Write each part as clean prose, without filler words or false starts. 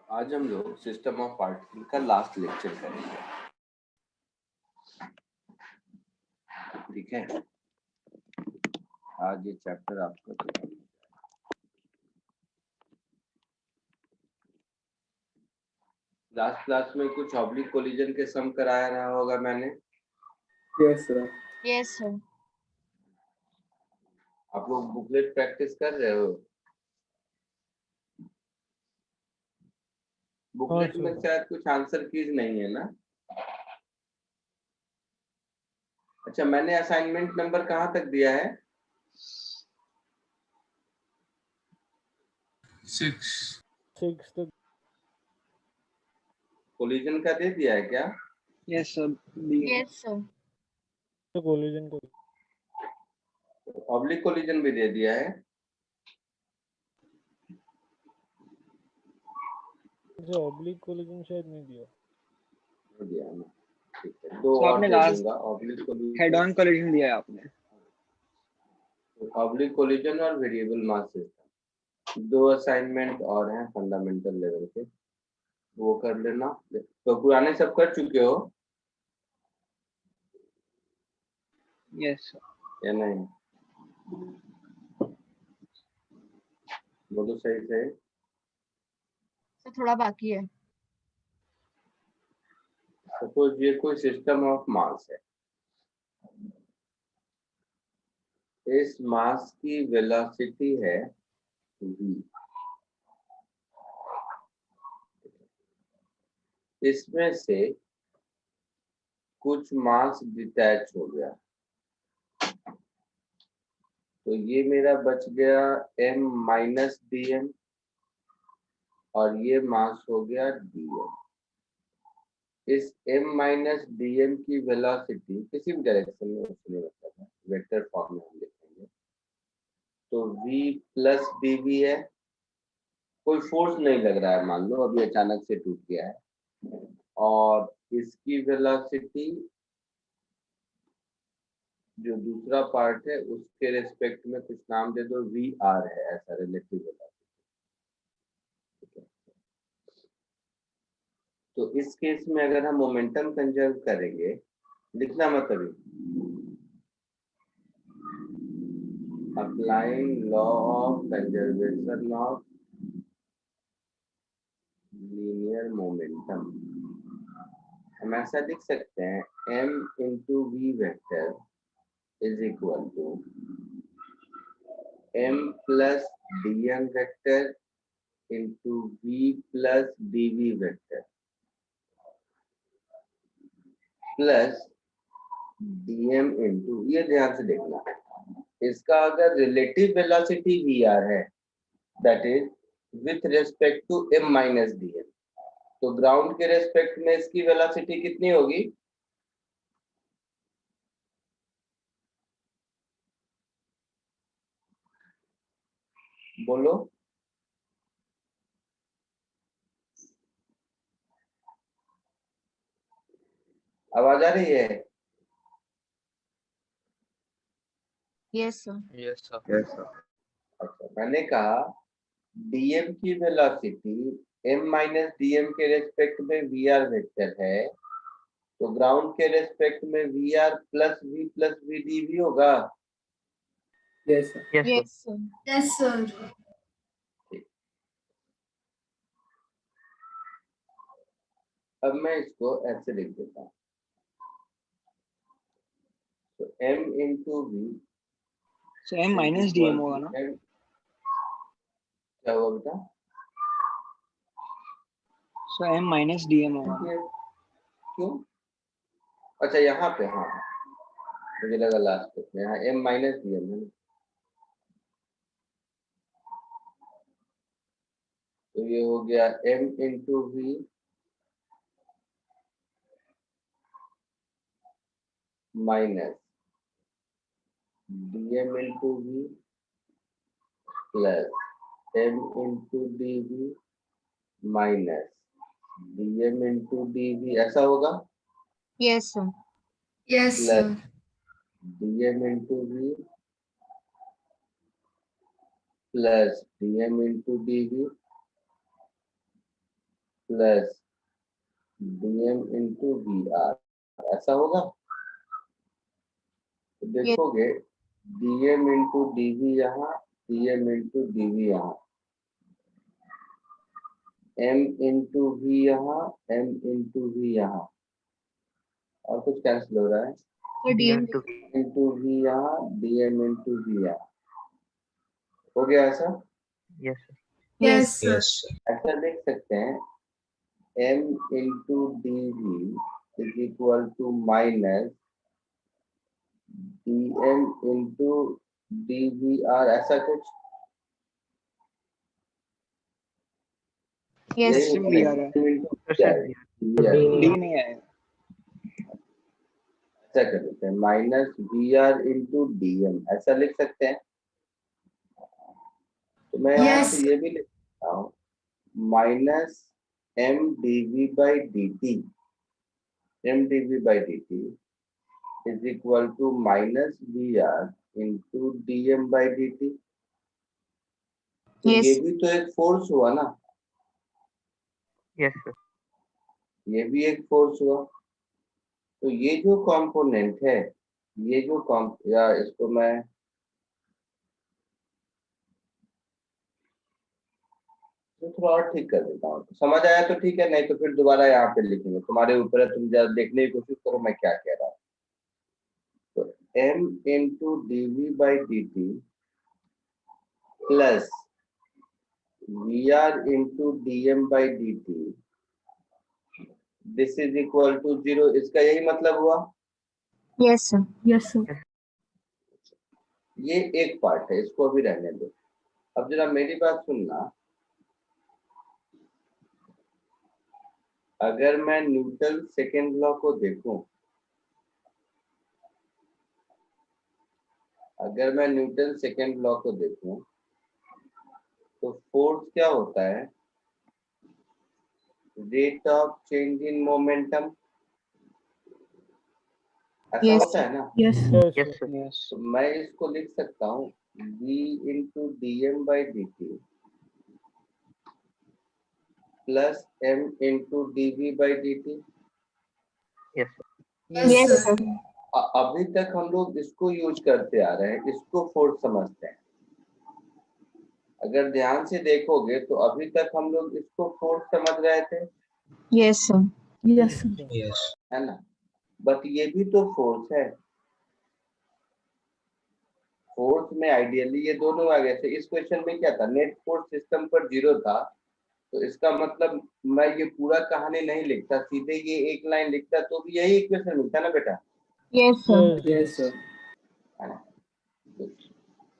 आज हम लोग सिस्टम ऑफ पार्टिकल का लास्ट लेक्चर करेंगे। ठीक है, आज ये चैप्टर आपका खत्म। लास्ट क्लास में कुछ ऑब्लिक कोलिजन के सम कराया रहा होगा मैंने। Yes sir. Yes sir. आप लोग बुकलेट प्रैक्टिस कर रहे हो? बुकलेट हाँ, में शायद कुछ आंसर कीज नहीं है ना? अच्छा, मैंने असाइनमेंट नंबर कहाँ तक दिया है? 6 कोलिजन का दे दिया है क्या? Yes sir. Yes sir. तो कोलिजन को ऑब्लिक कोलिजन भी दे दिया है। जो ऑब्लिक कोलिजन शायद नहीं दिया। दे दिया है ना? ठीक है, दो तो और आपने दे लास्ट दूंगा। ऑब्लिक हेड ऑन कोलिजन दिया है आपने। ऑब्लिक कोलिजन और वेरिएबल मास सिस्टम, दो असाइनमेंट और हैं फंडामेंटल लेवल के, वो कर लेना। तो पुराने सब कर चुके हो यस सर। या नहीं? बोलो सही से। सर थोड़ा बाकी है। सपोज ये कोई सिस्टम ऑफ मास है, इस मास की वेलोसिटी है v, इसमें से कुछ मास डिटैच हो गया, तो ये मेरा बच गया m माइनस डी एम, और ये मास हो गया dm। इस m माइनस dm की वेलोसिटी किसी भी डायरेक्शन में, उसमें मतलब है वेक्टर फॉर्म में हम लिखेंगे, तो v प्लस dv है। कोई फोर्स नहीं लग रहा है, मान लो अभी अचानक से टूट गया है, और इसकी वेलोसिटी जो दूसरा पार्ट है उसके रेस्पेक्ट में कुछ नाम दे दो, वी आर है ऐसा रिलेटिव वेलोसिटी। तो इस केस में अगर हम मोमेंटम कंजर्व करेंगे, लिखना मत अभी, applying law of conservation of linear momentum, हम ऐसा लिख सकते हैं m into v vector is equal to m plus D m vector into v plus d v vector plus dm into, ये ध्यान से देखना, इसका अगर रिलेटिव वेलोसिटी वी आर है, that is with respect to m minus dm, तो ground के respect में इसकी वेलोसिटी कितनी होगी? बोलो। आवाज आ रही है? Yes sir. Yes sir. Yes sir. अच्छा, मैंने कहा dm की वेलोसिटी m माइनस dm के रेस्पेक्ट में वी आर वेक्टर है, तो ग्राउंड के रेस्पेक्ट में V R plus V D V होगा। Yes sir. Yes sir. Yes sir. अब मैं इसको ऐसे लिख देता हूँ, तो m into V, so M minus D M होगा ना। क्या हुआ बेटा? So M minus D M होगा ना। क्यों? अच्छा यहाँ पे, हाँ मुझे लगा लास्ट में, यहाँ m माइनस डी एम है, तो ये हो गया m into V minus D M into V plus m into D V minus D M into D V, ऐसा होगा। Yes sir. Yes sir. D M into V plus D M into D V plus dm into V R, ऐसा होगा। तो देखोगे dm into dv यहाँ, dm into dv यहाँ, m into V यहाँ, m into V यहाँ, और कुछ कैंसिल हो रहा है, तो डीएम इंटू वी यहाँ, dm इंटू वी यहाँ, हो गया ऐसा। Yes, sir. ऐसा देख सकते हैं m into dv is equal to minus dm into dvr, ऐसा कुछ यस यही भी आ रहा है। डी नहीं आएगा। ऐसा कर देते हैं minus V R into D M, ऐसा लिख सकते हैं। तो मैं यहाँ Yes. से ये भी लिख सकता हूँ minus M D V by D T, M D V by D T is equal to minus V R into D M by D T. तो Yes. ये भी तो एक फोर्स हुआ ना, यस सर। ये भी एक फोर्स हुआ। तो ये जो कंपोनेंट है, ये जो या इसको मैं तो थोड़ा और ठीक कर देता हूँ, समझ आया तो ठीक है, नहीं तो फिर दोबारा यहाँ पे लिखेंगे, तुम्हारे ऊपर है, तुम जरा देखने की कोशिश करो मैं क्या कह रहा हूँ। तो m into D V by D T plus V R into D M by D T, this is equal to 0, इसका यही मतलब हुआ। Yes sir. Yes, sir. ये एक पार्ट है, इसको अभी रहने दो। अब जरा मेरी बात सुनना, अगर मैं न्यूटन सेकेंड लॉ को देखूं, अगर मैं न्यूटन सेकेंड लॉ को देखूं तो फोर्स क्या होता है, rate of change in momentum, ऐसा Yes. होता है ना। Yes, sir. Yes yes sir. Sir. Yes. तो मैं इसको लिख सकता हूँ v into D M by D T plus m into D V by D T. Yes sir. Yes, Yes, sir. sir. अभी तक हम लोग इसको यूज करते आ रहे हैं, इसको फोर्स समझते हैं। अगर ध्यान से देखोगे तो अभी तक हम लोग इसको फोर्स समझ रहे थे, Yes, sir. Yes, sir. है ना, बट ये भी तो फोर्स है। फोर्स में आइडियली ये दोनों आ गए थे। इस क्वेश्चन में क्या था, नेट फोर्स सिस्टम पर 0 था, तो इसका मतलब मैं ये पूरा कहानी नहीं लिखता, सीधे ये एक लाइन लिखता तो भी यही इक्वेशन मिलता ना बेटा, Yes, sir. Yes sir. है ना। तो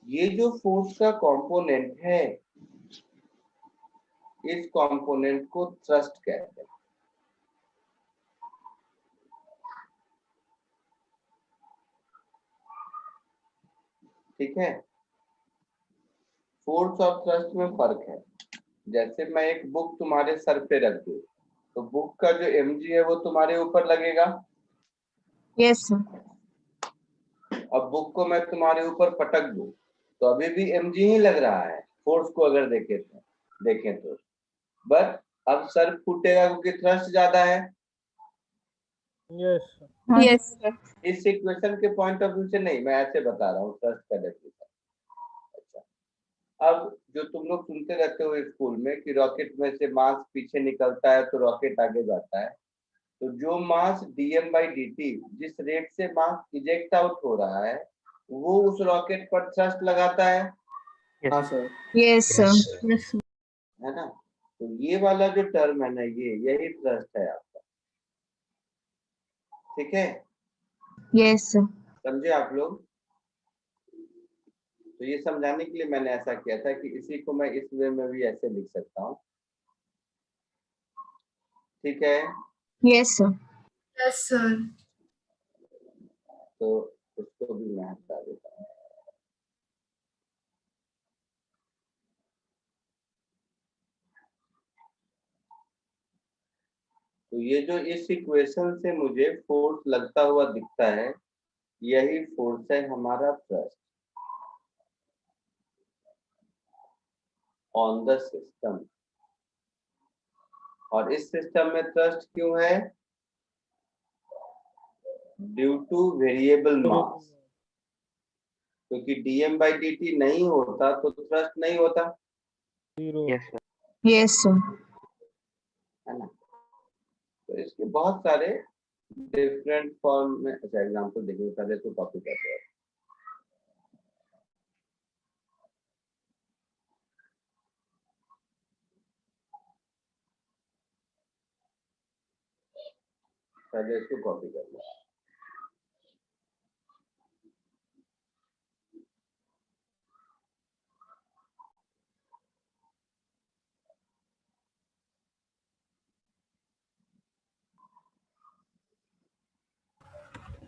ये जो फोर्स का कंपोनेंट है, इस कंपोनेंट को थ्रस्ट कहते हैं। ठीक है, फोर्स और थ्रस्ट में फर्क है। जैसे मैं एक बुक तुम्हारे सर पे रख दूं, तो बुक का जो mg है वो तुम्हारे ऊपर लगेगा। Yes, sir. अब बुक को मैं तुम्हारे ऊपर पटक दूं तो अभी भी mg ही लग रहा है, फोर्स को अगर देखें तो। बट अब सर फूटेगा क्योंकि थ्रस्ट ज्यादा है। Yes sir. Yes, sir. इस इक्वेशन के पॉइंट ऑफ व्यू से नहीं, मैं ऐसे बता रहा हूँ थ्रस्ट का डेफिनेशन। अच्छा, अब जो तुम लोग सुनते रहते हो स्कूल में कि रॉकेट में से मास पीछे निकलता है तो रॉकेट आगे जाता है, तो जो मास dm बाई dt, जिस रेट से मास इजेक्ट आउट हो रहा है, वो उस रॉकेट पर थ्रस्ट लगाता है हाँ sir. Yes, sir. Yes, sir. है ना। तो ये वाला जो टर्म है ना, यही थ्रस्ट है आपका। ठीक है, Yes, sir. समझे आप लोग। तो ये समझाने के लिए मैंने ऐसा किया था कि इसी को मैं इस वे में भी ऐसे लिख सकता हूँ। ठीक है, Yes, sir. Yes, sir. तो उसको भी मैं हटा देता हूँ। तो ये जो इस इक्वेशन से मुझे फोर्स लगता हुआ दिखता है, यही फोर्स है हमारा थ्रस्ट ऑन द सिस्टम। और इस सिस्टम में थ्रस्ट क्यों है? ड्यू टू वेरिएबल मास, क्योंकि dm/dt नहीं होता तो थ्रस्ट नहीं होता, 0. Yes, sir. Yes, sir. है ना। तो इसके बहुत सारे डिफरेंट फॉर्म में, अच्छा एग्जांपल देखिए, पहले तो कॉपी करते हैं। पहले इसको कॉपी कर लो।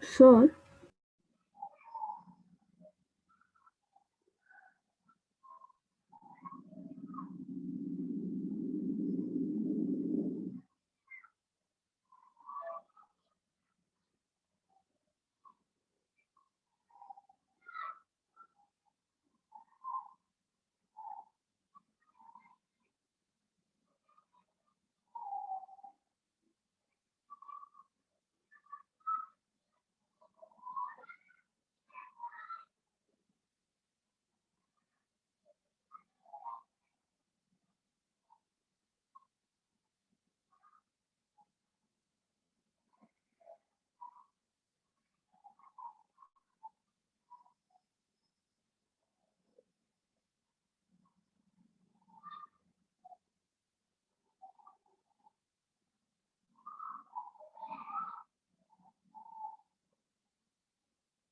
Sir.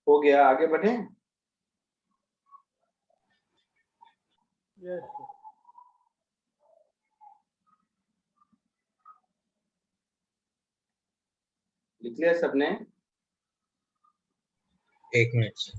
हो गया, आगे बढ़े। Yes, sir. लिख लिया सबने? एक minute.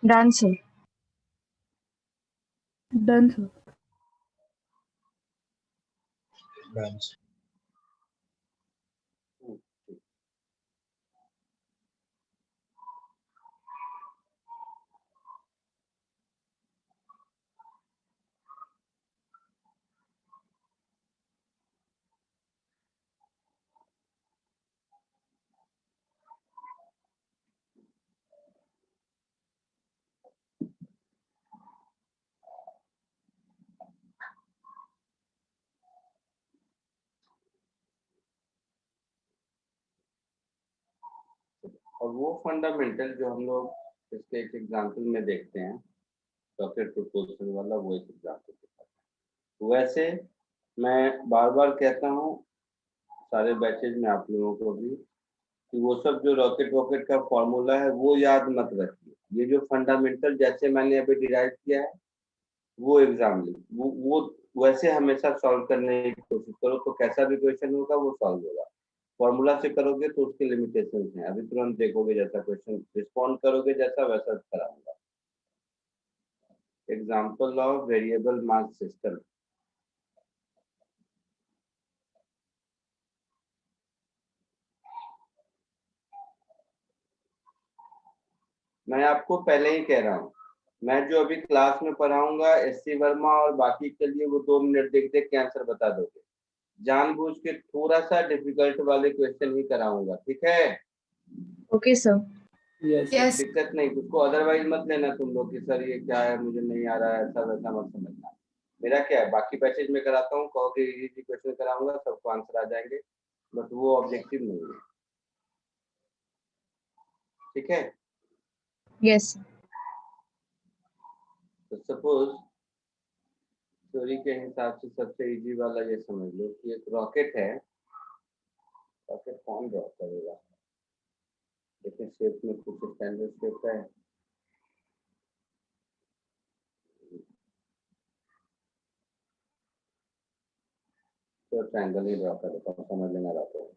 Done, sir. Done, sir. Done. और वो फंडामेंटल जो हम लोग इसके एक एग्जांपल में देखते हैं, रॉकेट प्रपोजल वाला, वो एक एग्जांपल दिखाता है। वैसे मैं बार बार कहता हूँ सारे बैचेज में आप लोगों को भी, कि वो सब जो रॉकेट वॉकेट का फॉर्मूला है वो याद मत रखिए। ये जो फंडामेंटल जैसे मैंने अभी डिराइव किया है, वो एग्जाम ली, वो वैसे हमेशा सॉल्व करने की कोशिश करो, तो कैसा भी क्वेश्चन होगा वो सॉल्व होगा। फॉर्मूला से करोगे तो उसके लिमिटेशंस हैं, अभी तुरंत देखोगे जैसा क्वेश्चन रिस्पॉन्ड करोगे जैसा वैसा कराऊंगा। Example of variable mass system. मैं आपको पहले ही कह रहा हूँ, मैं जो अभी क्लास में पढ़ाऊंगा एससी वर्मा और बाकी के लिए वो 2 मिनट देख देख के आंसर बता दोगे। जानबूझ के थोड़ा सा डिफिकल्ट वाले क्वेश्चन ही कराऊंगा, ठीक है? Okay, sir. Yes, sir. Yes. दिक्कत नहीं, उसको अदरवाइज मत लेना तुम लोग कि सर ये क्या है, मुझे नहीं आ रहा है, ऐसा वैसा मत समझना। मेरा क्या है, बाकी पैसेज में कराता हूँ, कहोगे इजी क्वेश्चन कराऊंगा, सबको आंसर आ जाएंगे, बट वो ऑब्जेक्टिव नहीं है, ठीक है? Yes, sir. तो सपोज थ्योरी के हिसाब से सबसे इजी वाला ये समझ लो कि एक रॉकेट है। रॉकेट कौन ड्रॉ करेगा? देखिए शेप में कुछ स्टैंडर्ड शेप है, तो ट्रायंगल ही ड्रॉ करेगा, समझ लेना रॉकेट।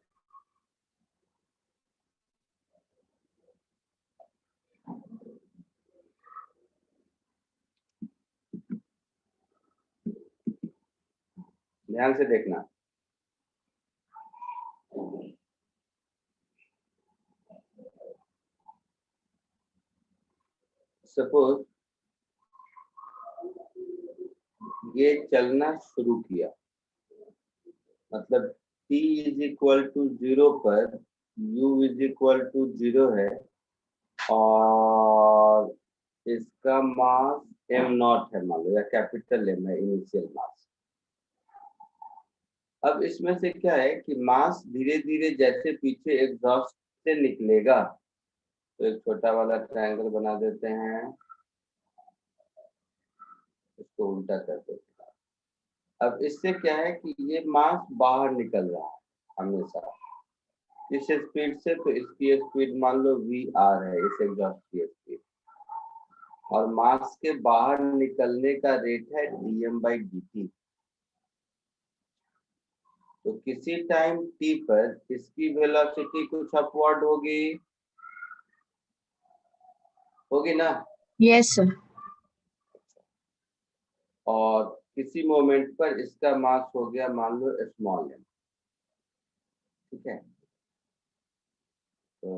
ध्यान से देखना। सपोज ये चलना शुरू किया, मतलब t इज इक्वल टू 0 पर u इज इक्वल टू 0 है और इसका मास m0 है मान लो, या कैपिटल M है इनिशियल मास। अब इसमें से क्या है कि मास धीरे धीरे जैसे पीछे एग्जॉस्ट से निकलेगा, तो एक छोटा वाला ट्रायंगल बना देते हैं, इसको उल्टा कर देते हैं। अब इससे क्या है कि ये मास बाहर निकल रहा है हमेशा, इस स्पीड से, तो इसकी स्पीड मान लो VR है, इस एग्जॉस्ट की स्पीड, और मास के बाहर निकलने का रेट है dm/dt। तो किसी टाइम t पर इसकी वेलोसिटी कुछ अपवर्ड होगी ना, Yes, sir. और किसी मोमेंट पर इसका मास हो गया मान लो स्मॉल m, ठीक है। तो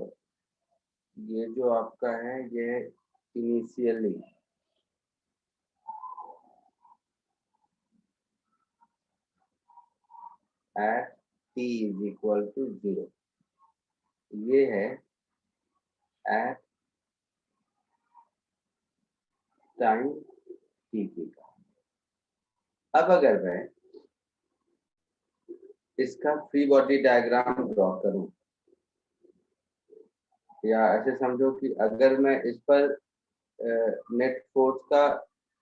ये जो आपका है ये initially at t is equal to 0, ये है एट टाइम t का। अब अगर मैं इसका फ्री बॉडी डायग्राम ड्रॉ करूं, या ऐसे समझो कि अगर मैं इस पर नेट फोर्स का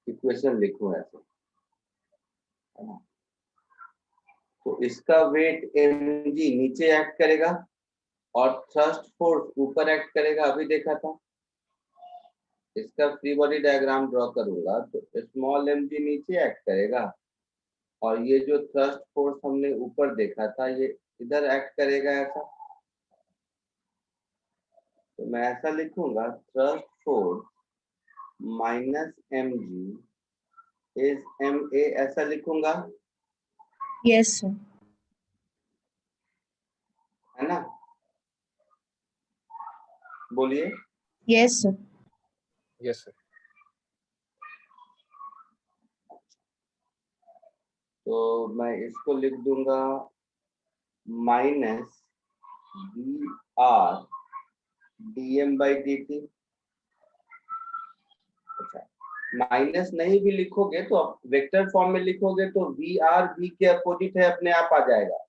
इक्वेशन लिखूं ऐसे, है ना, तो इसका वेट mg नीचे एक्ट करेगा और थ्रस्ट फोर्स ऊपर एक्ट करेगा, अभी देखा था। इसका फ्री बॉडी डायग्राम ड्रॉ करूंगा तो स्मॉल mg नीचे एक्ट करेगा और ये जो थ्रस्ट फोर्स हमने ऊपर देखा था ये इधर एक्ट करेगा ऐसा। तो मैं ऐसा लिखूंगा, thrust force minus mg is ma, ऐसा लिखूंगा, Yes, sir. है ना। बोलिए। Yes, sir. Yes, sir. तो मैं इसको लिख दूंगा माइनस VR dm/dt। अच्छा, माइनस नहीं भी लिखोगे तो आप वेक्टर फॉर्म में लिखोगे तो VR V के अपोजिट है, अपने आप आ जाएगा।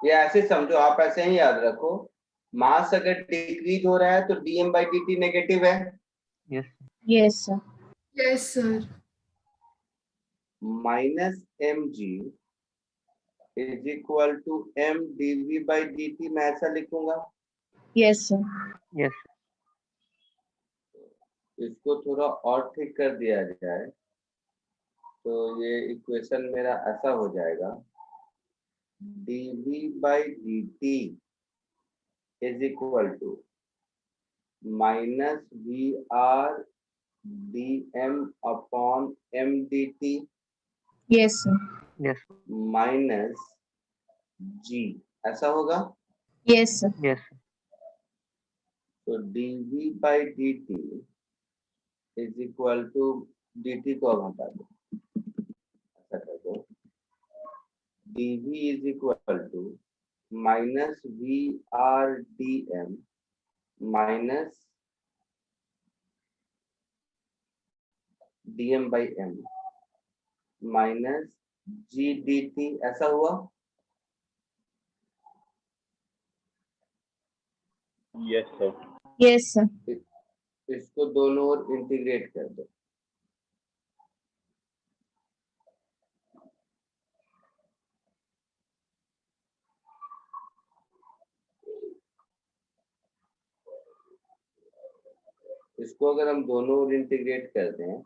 ये ऐसे समझो, आप ऐसे ही याद रखो, मास अगर डिक्रीज हो रहा है तो dm/dt नेगेटिव है, Yes. Yes, sir. Yes, sir. Minus mg is equal to m dv/dt, मैं ऐसा लिखूंगा। Yes, sir. Yes. इसको थोड़ा और ठीक कर दिया जाए तो ये इक्वेशन मेरा ऐसा हो जाएगा, dv/dt is equal to minus VR dm upon mdt Yes, sir. Yes. Minus g, ऐसा होगा। Yes, sir. Yes. तो dv/dt is equal to, dt को अब हटा दो, ऐसा कर दो, dv is equal to minus VR dm minus dm/m minus g dt, ऐसा हुआ। Yes, sir. Yes, sir. इसको दोनों ओर इंटीग्रेट कर दो। इसको अगर हम दोनों ओर इंटीग्रेट कर दें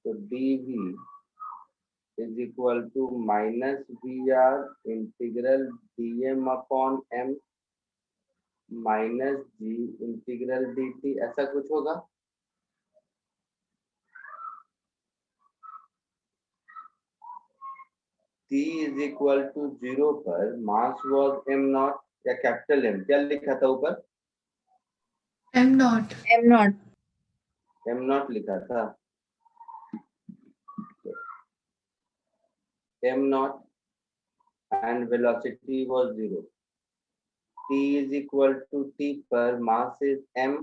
तो dv is equal to minus VR integral dm upon m minus g integral dt, ऐसा कुछ होगा। t इज इक्वल टू 0 पर मास वॉज m नॉट या कैपिटल M, क्या लिखा था ऊपर? M naught. M naught. m not लिखा था, m not and velocity was 0. T is equal to T पर mass is m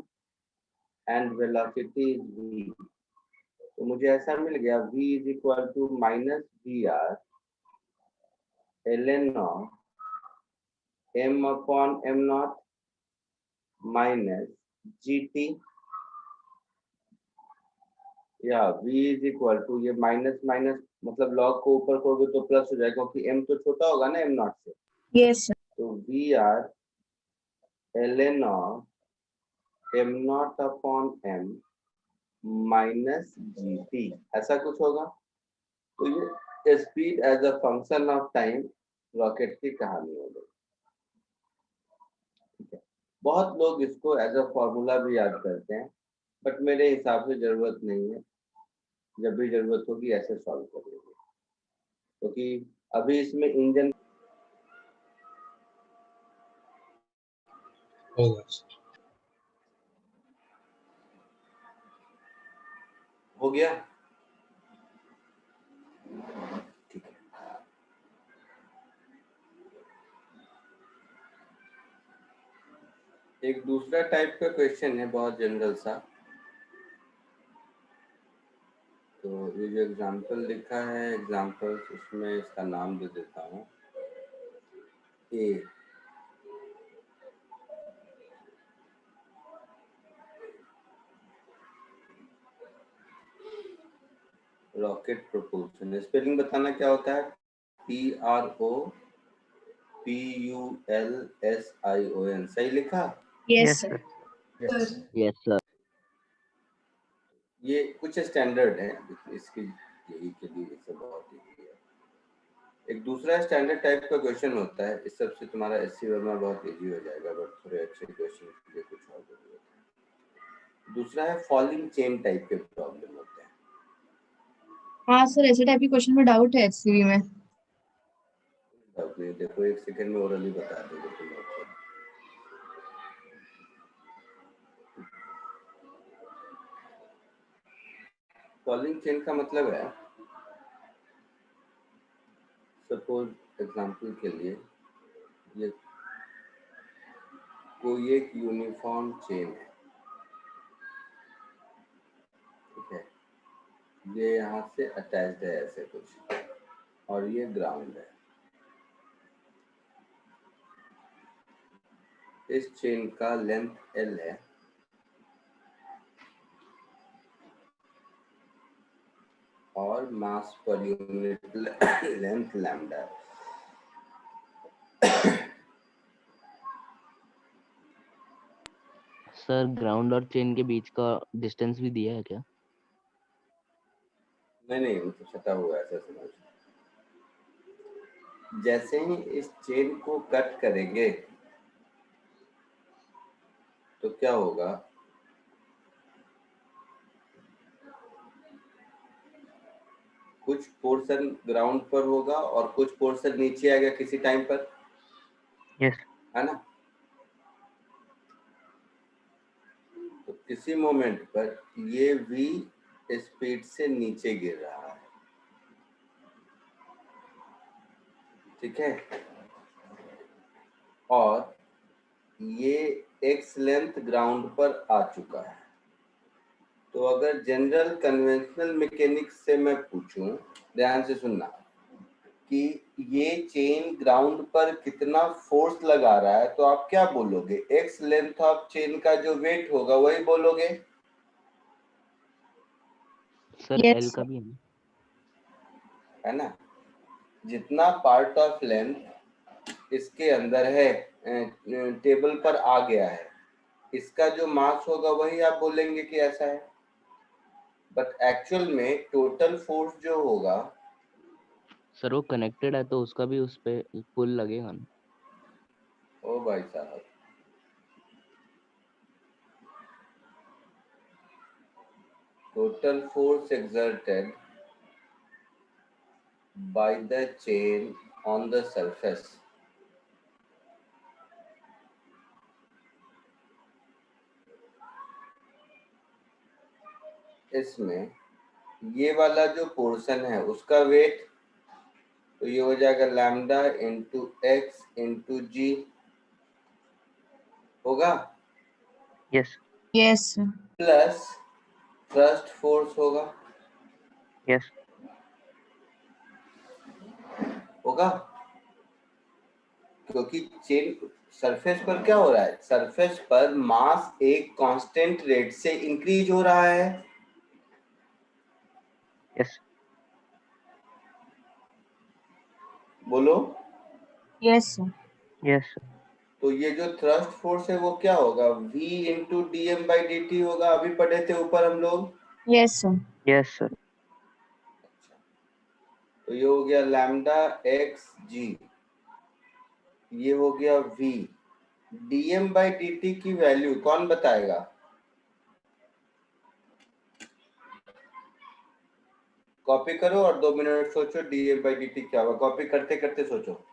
and velocity is v. तो मुझे ऐसा मिल गया v is equal to minus vr ln of m upon m naught minus gt, या v is equal to, ये minus minus मतलब log को ऊपर करोगे तो प्लस हो जाएगा क्योंकि m तो छोटा होगा ना m नॉट से, Yes, sir. तो vr ln of m नॉट अपॉन m माइनस gt, ऐसा कुछ होगा। तो ये speed as a function of time rocket की कहानी हो गई। ठीक है, बहुत लोग इसको एज अ फॉर्मूला भी याद करते हैं, बट मेरे हिसाब से जरूरत नहीं है, जब भी जरूरत होगी ऐसे सॉल्व कर लेंगे, क्योंकि अभी इसमें इंजन होगा सर। हो गया। ठीक है, एक दूसरा टाइप का क्वेश्चन है, बहुत जनरल सा। तो ये जो एग्जाम्पल लिखा है, एग्जाम्पल्स, उसमें इसका नाम दे देता हूँ ए। रॉकेट प्रोपल्शन, स्पेलिंग बताना क्या होता है? PROPULSION, सही लिखा? Yes, Yes, sir. sir. Sir. Yes, sir. ये कुछ स्टैंडर्ड है, इसकी यही के लिए इसे बहुत इजी है। एक दूसरा स्टैंडर्ड टाइप का क्वेश्चन होता है, इस सबसे तुम्हारा एससी वर्मा बहुत इजी हो जाएगा, बट थोड़े अच्छे क्वेश्चन के लिए कुछ और जरूरत है। दूसरा है फॉलिंग चेन टाइप के प्रॉब्लम होते हैं। हाँ सर, ऐसे टाइप के क्वेश्चन में डाउट है HCV में। डाउट नहीं, देखो एक सेकंड में ओरली बता दोगे तुम लोग को। फॉलिंग चेन का मतलब है, सपोज एग्जांपल के लिए ये कोई एक यूनिफॉर्म चेन है, ठीक है, ये यहाँ से अटैच्ड है ऐसे कुछ, और ये ग्राउंड है। इस चेन का लेंथ L है और मास पर यूनिट लेंथ लैम्डा है। सर ग्राउंड और चेन के बीच का डिस्टेंस भी दिया है क्या? नहीं, वो तो छटा हुआ है, ऐसा समझ। जैसे ही इस चेन को कट करेंगे तो क्या होगा, कुछ पोर्शन ग्राउंड पर होगा और कुछ पोर्शन नीचे आएगा किसी टाइम पर, Yes. है ना? तो किसी मोमेंट पर ये v स्पीड से नीचे गिर रहा है, ठीक है, और ये x लेंथ ग्राउंड पर आ चुका है। तो अगर जनरल कन्वेंशनल मैकेनिक्स से मैं पूछूं, ध्यान से सुनना, कि ये चेन ग्राउंड पर कितना फोर्स लगा रहा है, तो आप क्या बोलोगे? x लेंथ ऑफ चेन का जो वेट होगा वही बोलोगे, सर Yes, L का sir. भी है ना? है ना? जितना पार्ट ऑफ लेंथ इसके अंदर है, टेबल पर आ गया है, इसका जो मास होगा वही आप बोलेंगे कि ऐसा है। बट एक्चुअल में टोटल फोर्स जो होगा, सर वो कनेक्टेड है तो उसका भी उस पे पुल लगेगा ना? ओ भाई साहब, total force exerted by the chain on the surface. इसमें ये वाला जो पोर्शन है उसका वेट, तो ये हो जाएगा लैम्डा इंटू एक्स इंटू जी होगा, Yes. Yes, sir. Plus thrust force होगा, Yes. होगा क्योंकि चेन सरफेस पर क्या हो रहा है, सरफेस पर मास एक कांस्टेंट रेट से इंक्रीज हो रहा है। Yes. बोलो। Yes, sir. Yes. तो ये जो थ्रस्ट फोर्स है वो क्या होगा, v into D M by D T होगा, अभी पढ़े थे ऊपर हम लोग। Yes, sir. Yes, sir. तो ये हो गया लैम्डा एक्स जी, ये हो गया v, D M by D T की वैल्यू कौन बताएगा, कॉपी करो और 2 मिनट सोचो D M by D T क्या होगा, कॉपी करते करते सोचो।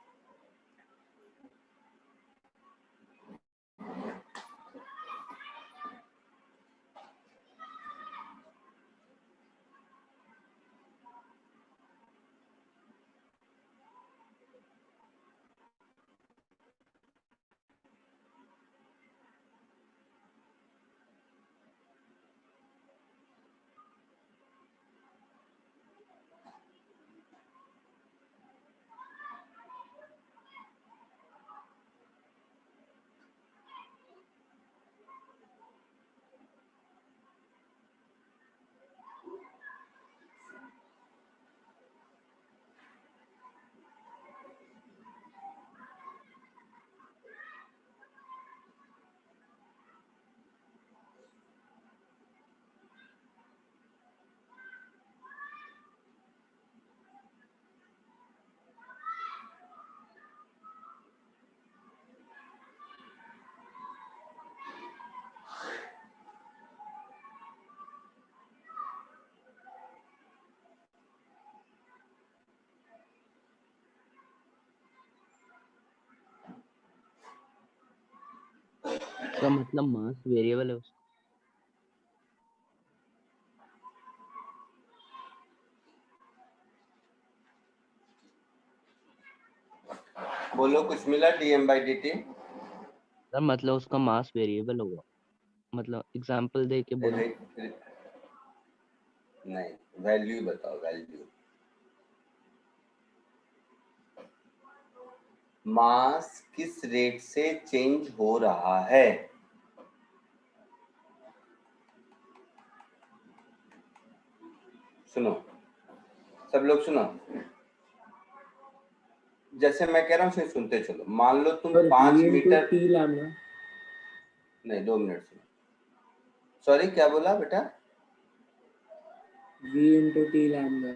इसका मतलब मास वेरिएबल है उसका। बोलो कुछ मिला D M by D T, sir मतलब उसका मास वेरिएबल होगा, मतलब एग्जांपल दे के बोलो। नहीं वैल्यू बताओ, वैल्यू मास किस रेट से चेंज हो रहा है, सुनो सब लोग सुनो, जैसे मैं कह रहा हूँ फिर सुनते चलो। मान लो तुम 5 मीटर, नहीं 2 मिनट सुनो, सॉरी क्या बोला बेटा, v into t lambda।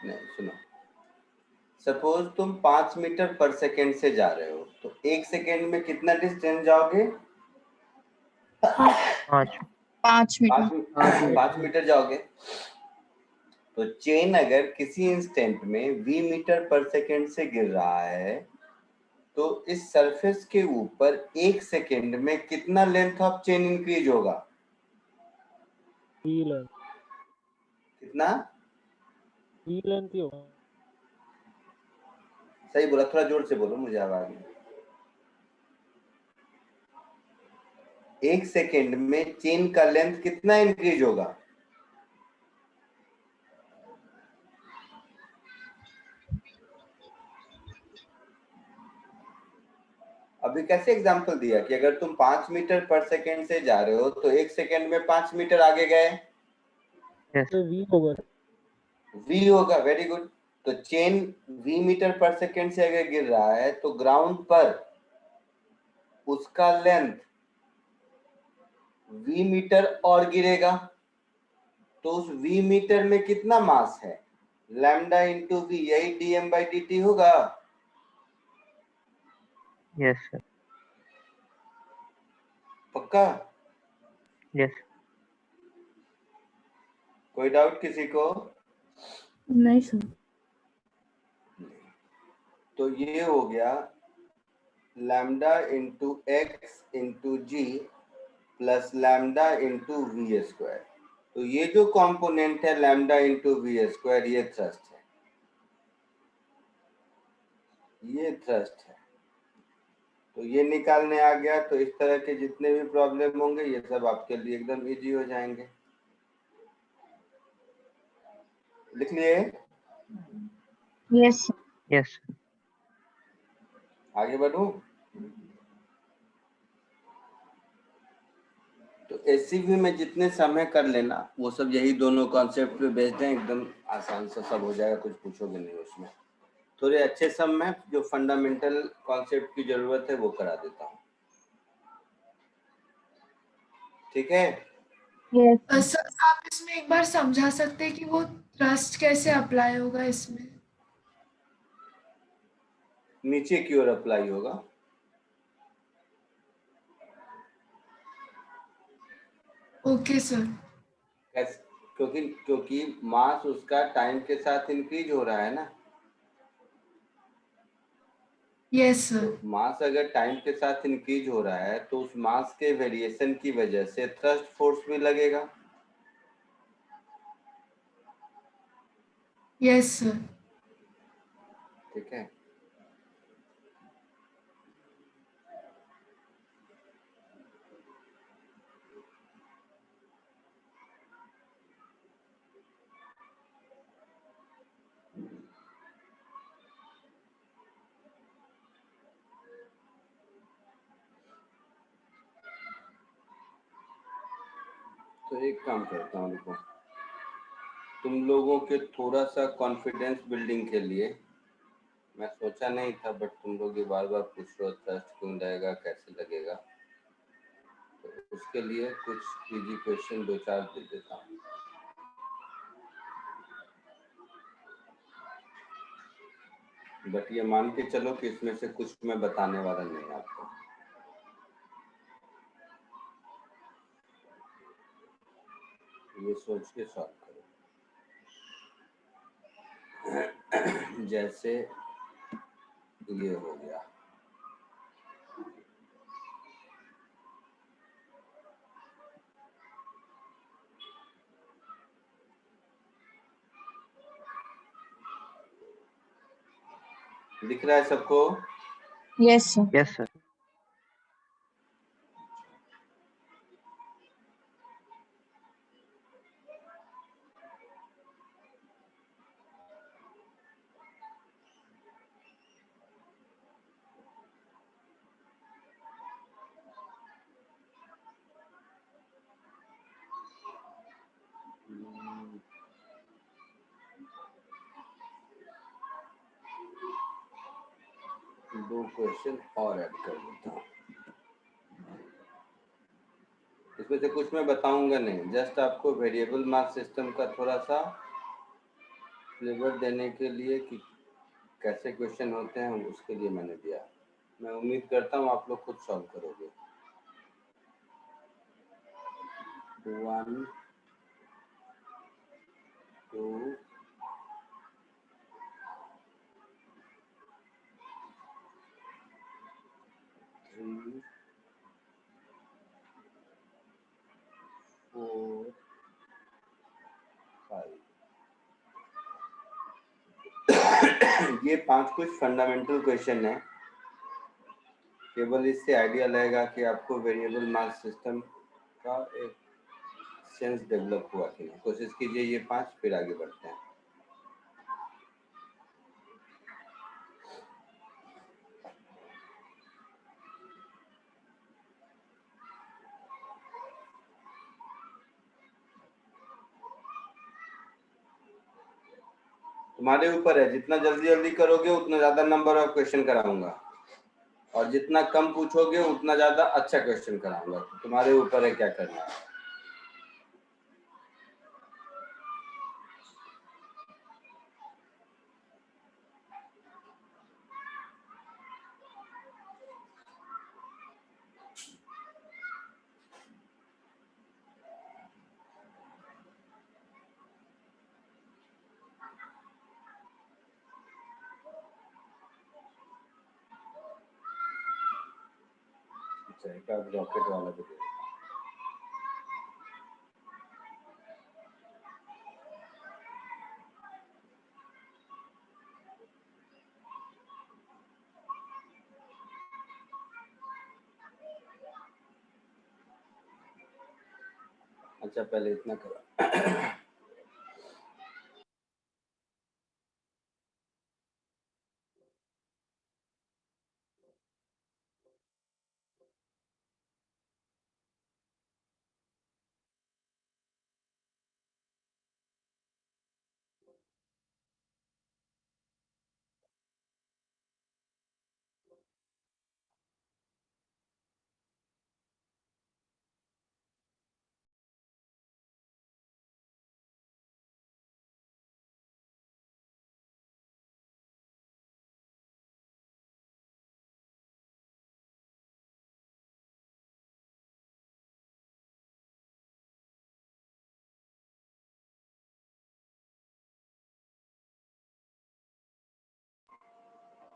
नहीं सुनो, सपोज तुम 5 मीटर पर सेकेंड से जा रहे हो, तो 1 सेकेंड में कितना डिस्टेंस जाओगे, 5 मीटर। 5 मीटर जाओगे। तो चेन अगर किसी इंस्टेंट में v मीटर पर सेकेंड से गिर रहा है, तो इस सरफेस के ऊपर 1 सेकेंड में कितना लेंथ ऑफ चेन इंक्रीज होगा, कितना, लेंथ ही होगा। सही बोला, थोड़ा जोर से बोलो मुझे आवाज नहीं। 1 सेकेंड में चेन का लेंथ कितना इंक्रीज होगा, अभी कैसे एग्जांपल दिया कि अगर तुम 5 मीटर पर सेकेंड से जा रहे हो तो 1 सेकेंड में 5 मीटर आगे गए, तो v होगा, v होगा, वेरी गुड। तो चेन v मीटर पर सेकेंड से अगर गिर रहा है तो ग्राउंड पर उसका लेंथ v मीटर और गिरेगा, तो उस v मीटर में कितना मास है, लैम्डा इंटू v, यही dm बाई dt होगा। Yes, sir. पक्का? Yes. कोई डाउट किसी को? नहीं सर। तो ये हो गया lambda into X into G plus lambda into V square. तो ये जो कंपोनेंट है लैम्डा इंटू वी स्क्वायर, ये थ्रस्ट है, ये थ्रस्ट है। तो ये निकालने आ गया। तो इस तरह के जितने भी प्रॉब्लम होंगे ये सब आपके लिए एकदम इजी हो जाएंगे। लिख लिए? यस यस आगे बढ़ूं? तो एससीवी में जितने समय कर लेना वो सब यही दोनों कॉन्सेप्ट पे बेस्ड हैं, एकदम आसान से सब हो जाएगा, कुछ पूछोगे नहीं उसमें। थोड़े अच्छे सम में जो फंडामेंटल कॉन्सेप्ट की जरूरत है वो करा देता हूँ, ठीक है? यस सर आप इसमें एक बार समझा सकते हैं कि वो ट्रस्ट कैसे अप्लाई होगा इसमें? नीचे की ओर अप्लाई होगा। Okay sir. कैसे? क्योंकि मास उसका टाइम के साथ इंक्रीज हो रहा है ना। Yes sir. तो मास अगर टाइम के साथ इंक्रीज हो रहा है तो उस मास के वेरिएशन की वजह से थ्रस्ट फोर्स भी लगेगा। Yes sir. ठीक है। तो एक काम करता हूँ, देखो तुम लोगों के थोड़ा सा कॉन्फिडेंस बिल्डिंग के लिए, मैं सोचा नहीं था बट तुम लोग ये बार बार पूछ रहे हो ट्रस्ट क्यों लगेगा, कैसे लगेगा, तो उसके लिए कुछ इजी क्वेश्चन दो चार दे देता हूँ। बट ये मान के चलो कि इसमें से कुछ मैं बताने वाला नहीं आपको। ये सोच के सॉल्व करो। जैसे ये हो गया, दिख रहा है सबको? यस सर यस सर दो क्वेश्चन और ऐड कर देता हूँ। इसमें से कुछ मैं बताऊंगा नहीं, जस्ट आपको वेरिएबल मास सिस्टम का थोड़ा सा फ्लेवर देने के लिए कि कैसे क्वेश्चन होते हैं उसके लिए मैंने दिया। मैं उम्मीद करता हूँ आप लोग खुद सॉल्व करोगे। 1 2 3 4 5 ये 5 कुछ फंडामेंटल क्वेश्चन है। केवल इससे आइडिया लगेगा कि आपको वेरिएबल मास सिस्टम का एक सेंस डेवलप हुआ कि नहीं। कोशिश कीजिए ये 5, फिर आगे बढ़ते हैं। तुम्हारे ऊपर है, जितना जल्दी जल्दी करोगे उतना ज्यादा नंबर ऑफ क्वेश्चन कराऊंगा, और जितना कम पूछोगे उतना ज्यादा अच्छा क्वेश्चन कराऊंगा। तो तुम्हारे ऊपर है क्या करना है। अच्छा एक आध रॉकेट वाला भी दे। अच्छा पहले इतना करा।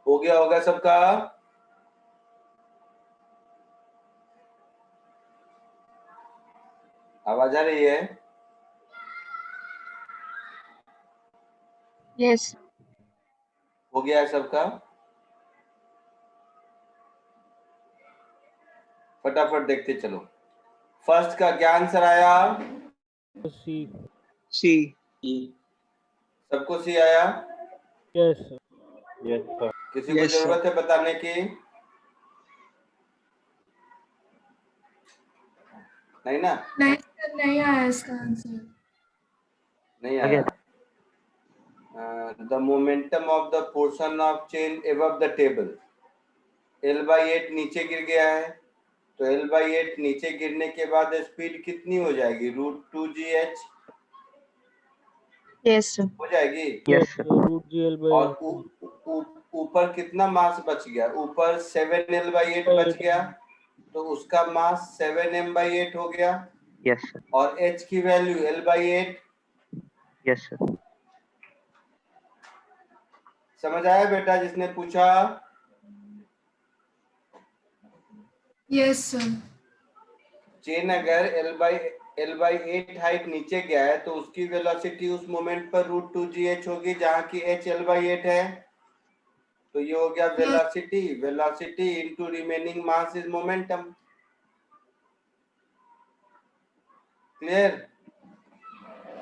हो गया सबका? आवाज आ रही है? यस हो गया है सबका? फटाफट देखते चलो। फर्स्ट का क्या आंसर आया? सी। सी। सबको सी आया? यस किसी को जरूरत है बताने की? नहीं ना? नहीं सर, नहीं आया इसका आंसर। नहीं आया। The momentum of the portion of chain above the table L/8 नीचे गिर गया है, तो L/8 नीचे गिरने के बाद स्पीड कितनी हो जाएगी? √2gh यस हो जाएगी। Yes root G L by और ऊपर कितना मास बच गया? ऊपर 7L/8 बच गया, तो उसका मास 7m/8 हो गया। यस और h की वैल्यू L/8। यस समझ आया बेटा जिसने पूछा? Yes sir. चेन अगर L/8 हाइट नीचे गया है तो उसकी वेलोसिटी उस मोमेंट पर √2gh होगी जहां की h L/8 है। तो ये हो गया velocity into remaining mass is momentum. Clear?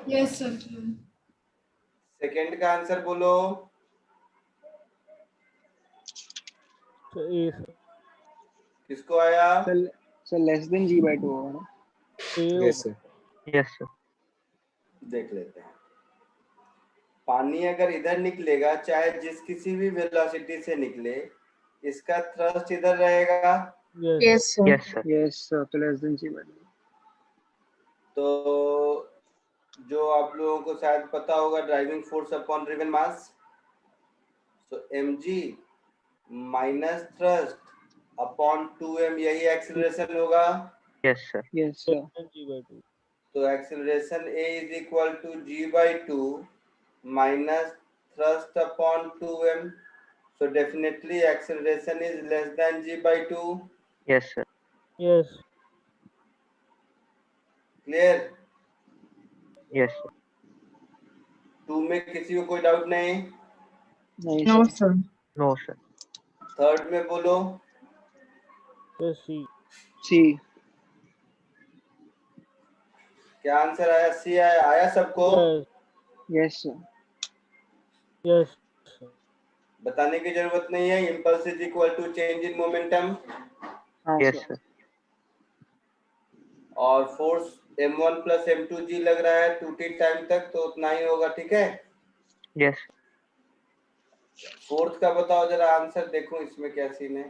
Yes sir. Second का आंसर बोलो। ए किसको आया? सर लेस देन g/2 होगा ना? Yes sir. यस देख लेते हैं। पानी अगर इधर निकलेगा, चाहे जिस किसी भी वेलोसिटी से निकले, इसका थ्रस्ट इधर रहेगा। Yes yes sir yes sir, तो लेस देन g/2। तो जो आप लोगों को शायद पता होगा, driving force upon driven mass, तो mg minus thrust upon 2m, यही एक्सीलरेशन होगा। Yes sir yes sir. तो acceleration a is equal to g/2 minus thrust upon 2m. So definitely acceleration is less than g/2. Yes sir yes Clear? Yes 2 में किसी को कोई doubt नहीं? नहीं no sir. Sir no sir third में बोलो। सी सी। क्या आंसर आया? सी आया सबको? Yes sir. यस बताने की जरूरत नहीं है। Impulse is equal to change in momentum. हाँ यस सर। सर और फोर्स m1 प्लस m2g लग रहा है 2t टाइम तक, तो उतना ही होगा। ठीक है? यस फोर्थ का बताओ जरा आंसर। देखो इसमें क्या सीन है।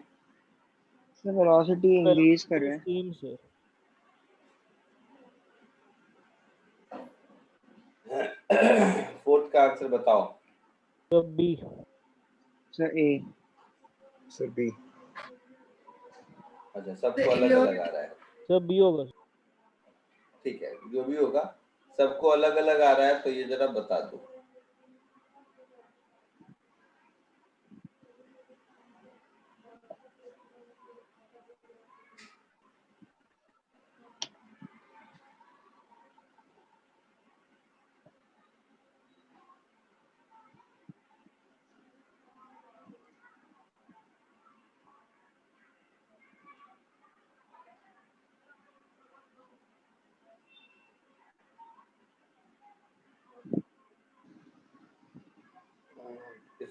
सर वेलोसिटी इंक्रीज कर रहे हैं। Same sir. फोर्थ का आंसर बताओ। सब B sir A. Sir B. अच्छा, सबको अलग अलग आ रहा है। सब बी होगा। ठीक है, जो भी होगा सबको अलग अलग आ रहा है, तो ये जरा बता दो।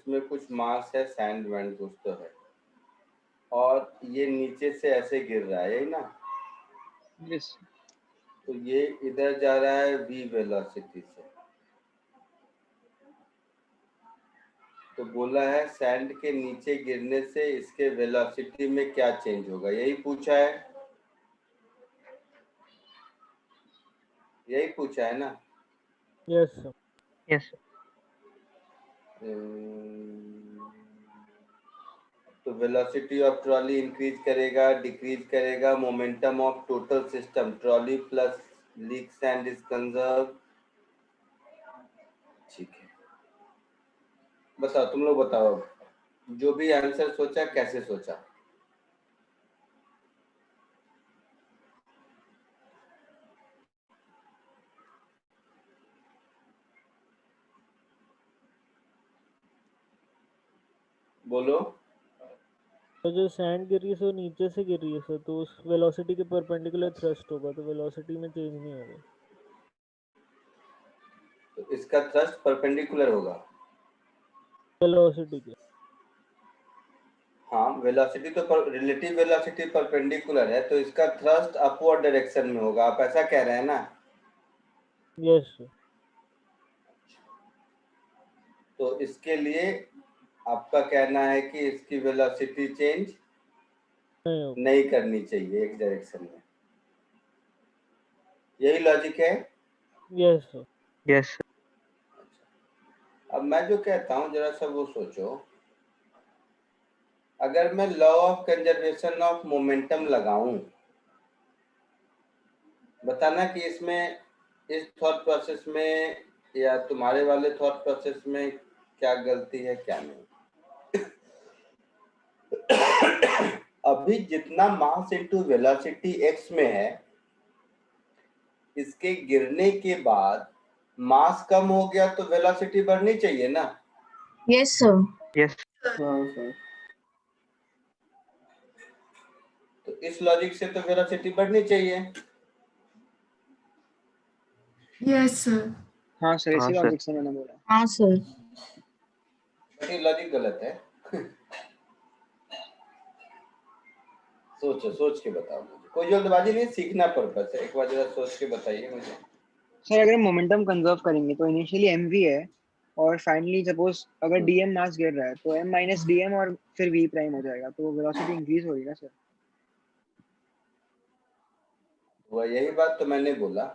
इसमें कुछ मास है, सैंड वैंड कुछ तो है, और ये नीचे से ऐसे गिर रहा है, यही ना? यस तो ये इधर जा रहा है v वेलोसिटी से। तो बोला है सैंड के नीचे गिरने से इसके वेलोसिटी में क्या चेंज होगा, यही पूछा है, यही पूछा है ना? Yes sir. यस तो वेलोसिटी ऑफ ट्रॉली इंक्रीज करेगा, डिक्रीज करेगा, momentum of total system trolley plus leak sand is conserve. ठीक है, बताओ तुम लोग बताओ, जो भी आंसर सोचा कैसे सोचा? बोलो। तो जो सैंड गिर रही है सो नीचे से गिर रही है सर, तो उस वेलोसिटी के परपेंडिकुलर थ्रस्ट होगा, तो वेलोसिटी में चेंज नहीं होगा। तो इसका थ्रस्ट परपेंडिकुलर होगा। वेलोसिटी के। हाँ, वेलोसिटी तो रिलेटिव वेलोसिटी परपेंडिकुलर है, तो इसका थ्रस्ट अपवर्ड डायरेक्शन में होगा, आप ऐसा कह रहे हैं ना? Yes sir. तो इसके लिए आपका कहना है कि इसकी वेलोसिटी चेंज नहीं होगा। नहीं करनी चाहिए एक डायरेक्शन में, यही लॉजिक है? Yes sir. यस अब मैं जो कहता हूँ जरा सा वो सोचो, अगर मैं law of conservation of momentum लगाऊं, बताना कि इसमें इस थॉट प्रोसेस में या तुम्हारे वाले थॉट प्रोसेस में क्या गलती है क्या नहीं। अभी जितना मास इनटू वेलोसिटी x में है, इसके गिरने के बाद मास कम हो गया तो वेलोसिटी बढ़नी चाहिए ना? Yes sir. यस हाँ सर। तो इस लॉजिक से तो वेलोसिटी बढ़नी चाहिए। Yes sir. हाँ सर, हाँ इसी सर। लॉजिक से मैंने बोला। हाँ सर। बट ये लॉजिक गलत है। सोचो, सोच के बताओ मुझे, कोई जल्दबाजी नहीं, सीखना पर्पस है, एक बार जरा सोच के बताइए मुझे। सर अगर मोमेंटम कंजर्व करेंगे तो इनिशियली mv है, और फाइनली सपोज अगर dm मास गिर रहा है तो m माइनस dm और फिर v प्राइम हो जाएगा, तो वेलोसिटी इंक्रीज होगी ना सर? वह यही बात तो मैंने बोला,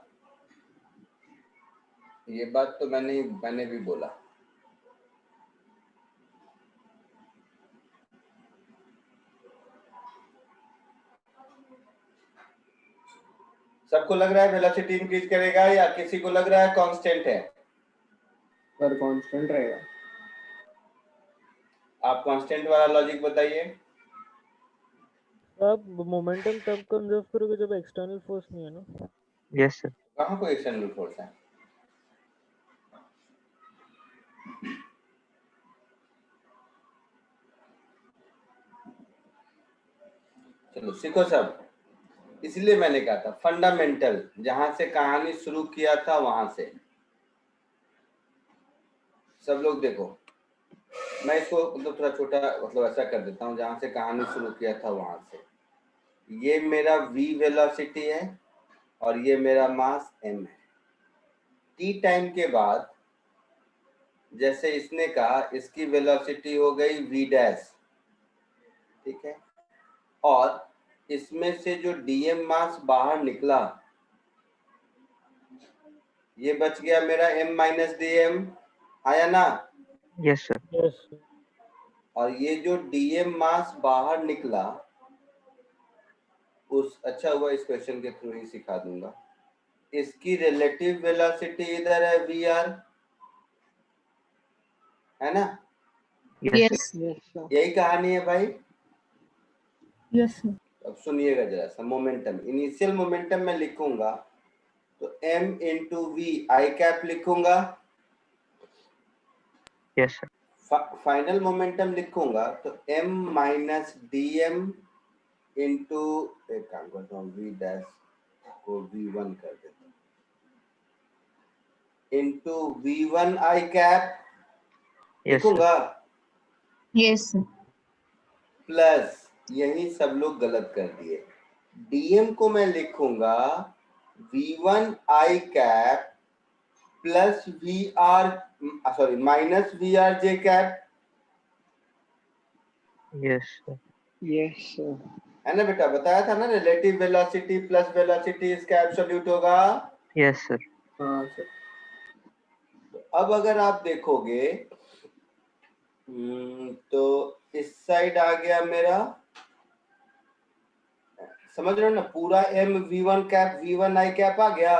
ये बात तो मैंने भी बोला। सबको लग रहा है वेलोसिटी इंक्रीज करेगा, या किसी को लग रहा है कांस्टेंट है? सर कांस्टेंट रहेगा। आप कांस्टेंट वाला लॉजिक बताइए। आप मोमेंटम तब कंजर्व करोगे जब एक्सटर्नल फोर्स नहीं है ना। Yes sir. कहाँ कोई एक्सटर्नल फोर्स है? चलो सीखो सब, इसलिए मैंने कहा था फंडामेंटल, जहां से कहानी शुरू किया था वहां से सब लोग देखो। मैं इसको मतलब थोड़ा छोटा मतलब ऐसा कर देता हूँ, जहां से कहानी शुरू किया था वहां से। ये मेरा v वेलोसिटी है और ये मेरा मास m है। t टाइम के बाद जैसे इसने कहा इसकी वेलोसिटी हो गई v डैश, ठीक है, और इसमें से जो dm मास बाहर निकला ये बच गया मेरा m माइनस dm, आया ना? Yes sir. Yes sir. और ये जो dm मास बाहर निकला उस, अच्छा हुआ इस क्वेश्चन के थ्रू ही सिखा दूंगा, इसकी रिलेटिव वेलोसिटी इधर है vr, है ना? यस। यही कहानी है भाई। Yes sir. अब सुनिएगा जरा सा, मोमेंटम, इनिशियल मोमेंटम में लिखूंगा तो m into V I cap लिखूंगा, यस सर। फाइनल मोमेंटम लिखूंगा तो m minus D M into, एक काम करता हूँ v डैश को v1 कर देता हूँ, इंटू v1 आई कैप यस सर। लिखूंगा। Yes, sir. प्लस यही सब लोग गलत कर दिए। डीएम को मैं लिखूंगा v1 i cap plus minus V R J cap, yes sir. Yes sir. है ना बेटा? बताया था ना, रिलेटिव वेलोसिटी प्लस वेलोसिटी इसका एब्सोल्यूट होगा। Yes sir. हाँ सर। अब अगर आप देखोगे तो इस साइड आ गया मेरा, समझ रहे हो ना, पूरा m v1 cap v1 i cap आ गया।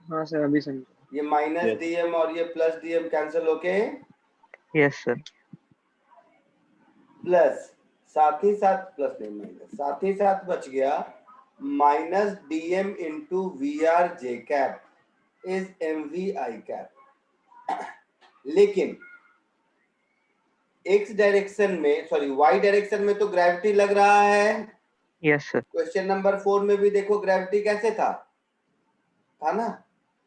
हाँ सर अभी समझा। ये माइनस डीएम और ये प्लस डीएम कैंसिल होके यस सर। प्लस, साथ ही साथ प्लस नहीं माइनस, साथ ही साथ बच गया minus DM into V R J cap is M V I cap. लेकिन एक्स डायरेक्शन में, सॉरी वाई डायरेक्शन में तो ग्रेविटी लग रहा है। Yes sir. क्वेश्चन नंबर 4 में भी देखो ग्रेविटी कैसे था ना?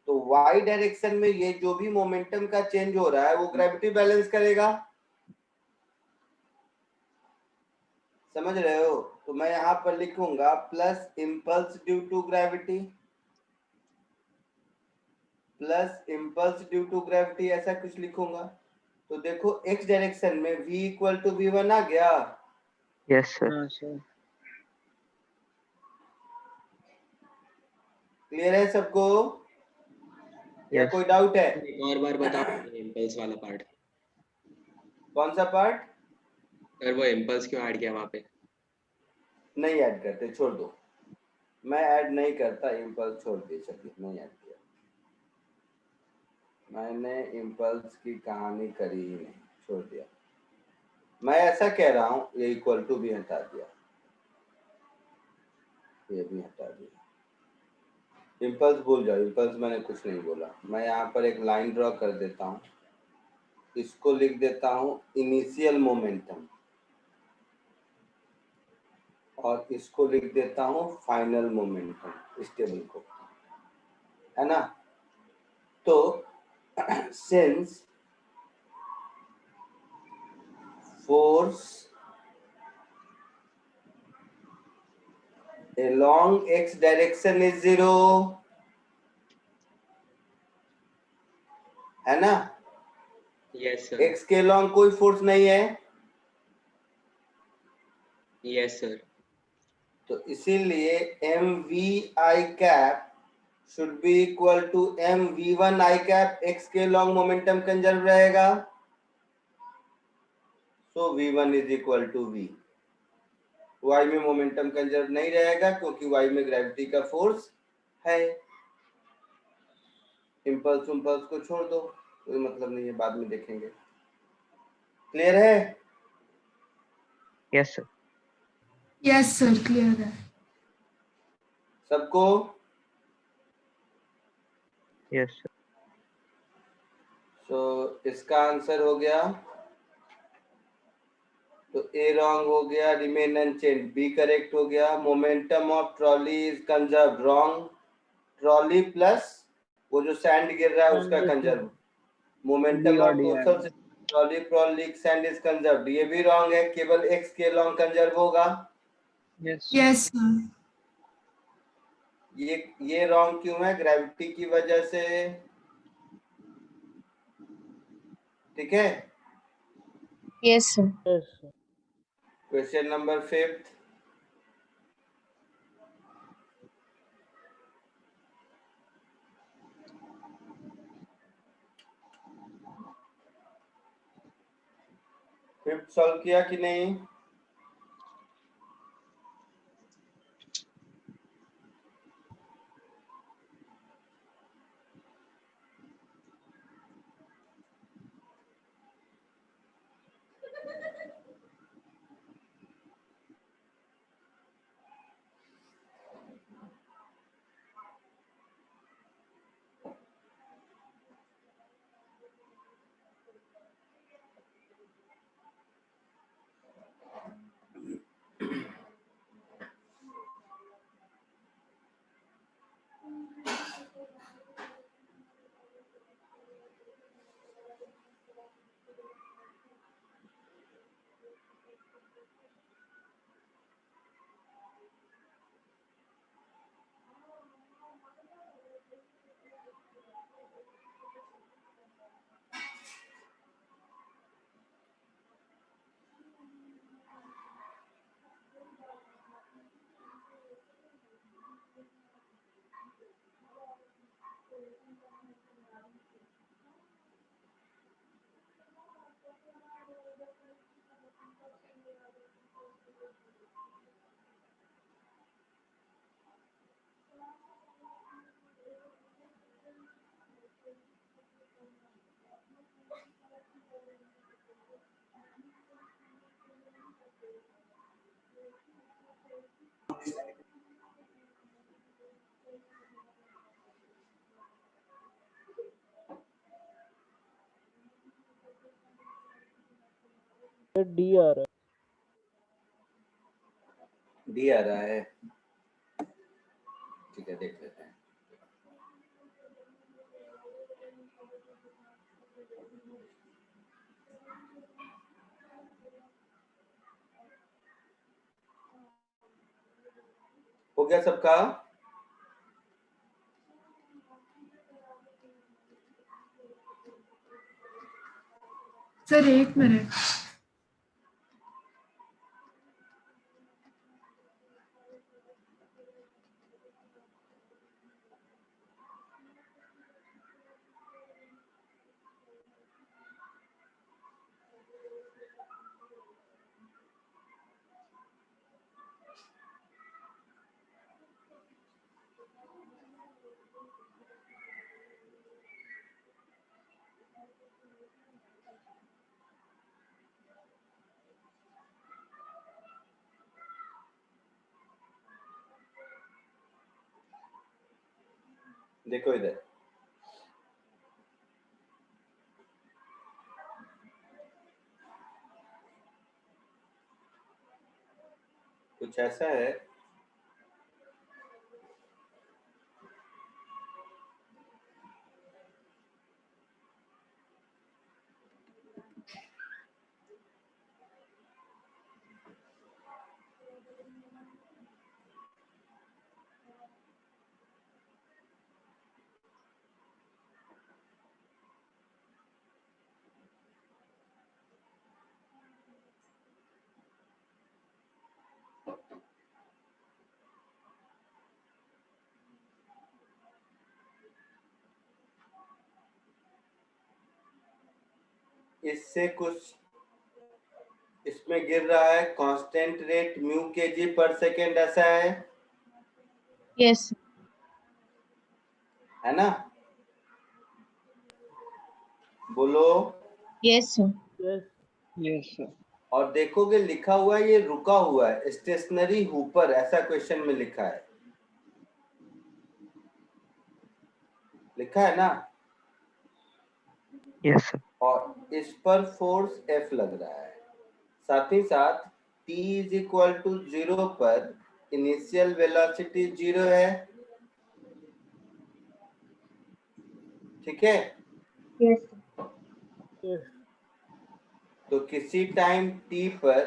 तो वाई डायरेक्शन में ये जो भी मोमेंटम का चेंज हो रहा है वो ग्रेविटी बैलेंस करेगा। समझ रहे हो? तो मैं यहां पर लिखूंगा plus impulse due to gravity, plus impulse due to gravity, ऐसा कुछ लिखूंगा। तो देखो x डायरेक्शन में v इक्वल टू v1 आ गया। Yes sir. हाँ सर। क्लियर है सबको या Yes. कोई डाउट है? एक और बार बताओ इम्पल्स वाला पार्ट। कौन सा पार्ट? सर वो इम्पल्स क्यों ऐड किया वहां पे? नहीं ऐड करते, छोड़ दो, मैं ऐड नहीं करता इम्पल्स, छोड़ दिए, चलिए नहीं ऐड किया। मैंने इम्पल्स की कहानी करी ही नहीं, छोड़ दिया। मैं ऐसा कह रहा हूं, ये इक्वल टू भी हटा दिया, ये भी हटा दिया। इम्पल्स भूल जाओ, इम्पल्स मैंने कुछ नहीं बोला। मैं यहाँ पर एक लाइन ड्रॉ कर देता हूँ, इसको लिख देता हूँ इनिशियल मोमेंटम, और इसको लिख देता हूँ फाइनल मोमेंटम, इस टेबल को, है ना? तो since force along x direction is 0, है ना? Yes sir. x के along कोई फोर्स नहीं है, यस सर। तो इसीलिए M V I cap should be equal to M V one I cap, X के लॉन्ग मोमेंटम कंजर्व रहेगा, so V one is equal to V. Y में momentum conserve नहीं रहेगा क्योंकि वाई में ग्रेविटी का फोर्स है। इम्पल्स उम्पल्स को छोड़ दो, कोई मतलब नहीं है, बाद में देखेंगे। क्लियर है? Yes sir. Yes sir clear है। सबको? Yes sir. सो इसका आंसर हो गया, तो ए रॉन्ग हो गया, रिमेन अनचेंज, बी करेक्ट हो गया। Momentum of trolley is conserve, wrong. Trolley plus वो जो सैंड गिर रहा है उसका conserve. Momentum of total trolley प्रोलिक सैंड इज कंजर्व, ये भी रॉन्ग है, केवल एक्स के लॉन्ग कंजर्व होगा। Yes sir. ये रॉन्ग क्यों है? ग्रेविटी की वजह से, ठीक है? Yes, sir. Yes, sir. Question number 5, fifth solve किया कि नहीं? डी आ रहा है। डी आ रहा है, ठीक है देख लेते हैं। हो गया सबका? Sir 1 minute. देखो इधर, कुछ ऐसा है इससे कुछ इसमें गिर रहा है, कांस्टेंट रेट म्यू केजी पर सेकेंड ऐसा Yes. है ना? बोलो। Yes, sir. Yes yes sir. और देखोगे लिखा हुआ है, ये रुका हुआ है, स्टेशनरी हुपर ऐसा क्वेश्चन में लिखा है, लिखा है ना? Yes sir. और इस पर फोर्स F लग रहा है। साथ ही साथ t इज इक्वल टू 0 पर इनिशियल वेलोसिटी 0 है, ठीक है? Yes. यस तो किसी टाइम t पर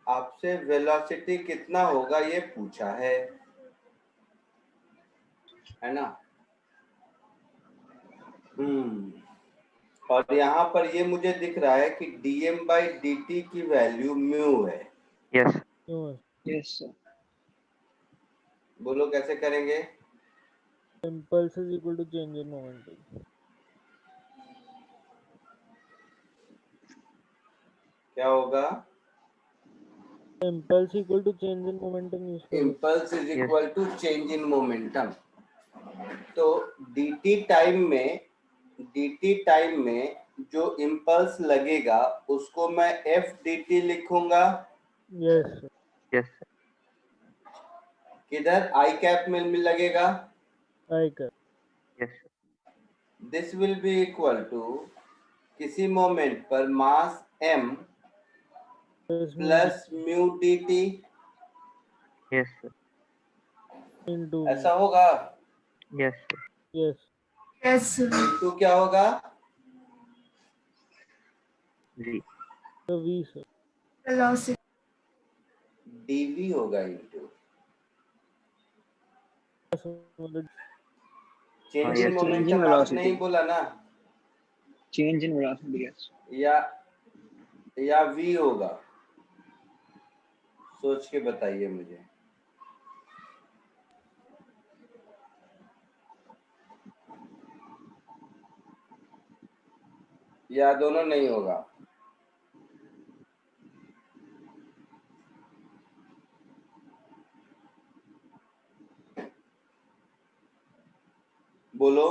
आपसे वेलोसिटी कितना होगा ये पूछा है ना? और यहाँ पर ये मुझे दिख रहा है कि dm/dt की वैल्यू म्यू है। Yes yes sir. बोलो कैसे करेंगे? impulse is equal to change in momentum. क्या होगा? Impulse equal to change in momentum use करो। Impulse is Yes. Equal to change in momentum. तो dt टाइम में जो इम्पल्स लगेगा उसको मैं f dt लिखूंगा। Yes yes sir. किधर? आई कैप में लगेगा। आई कर yes this will be equal to किसी मोमेंट पर mass m plus mu dt, yes sir. into ऐसा होगा। Yes sir. Yes yes sir. Into क्या होगा? जी तो v सर वेलोसिटी। dv होगा इनटू मतलब चेंज हाँ, इन yes, change in मोमेंटम आप velocity. नहीं बोला ना? Change in velocity. यस। या v होगा? सोच के बताइए मुझे। या दोनों नहीं होगा? बोलो।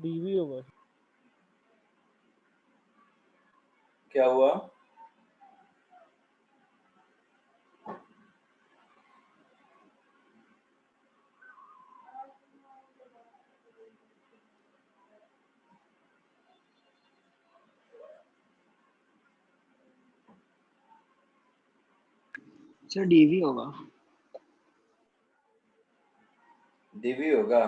डीवी होगा। क्या हुआ? सर डीवी होगा। डीवी होगा।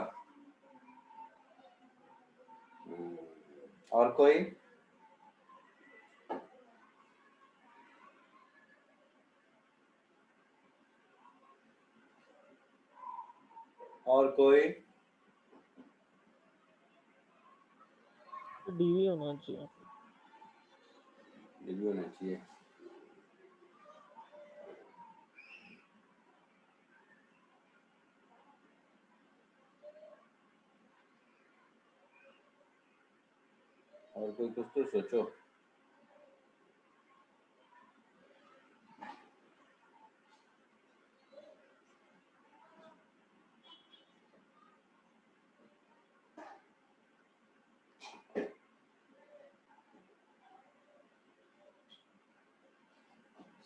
और कोई? और कोई? डीवी होना चाहिए। डीवी होना चाहिए। और कोई कुछ तो सोचो।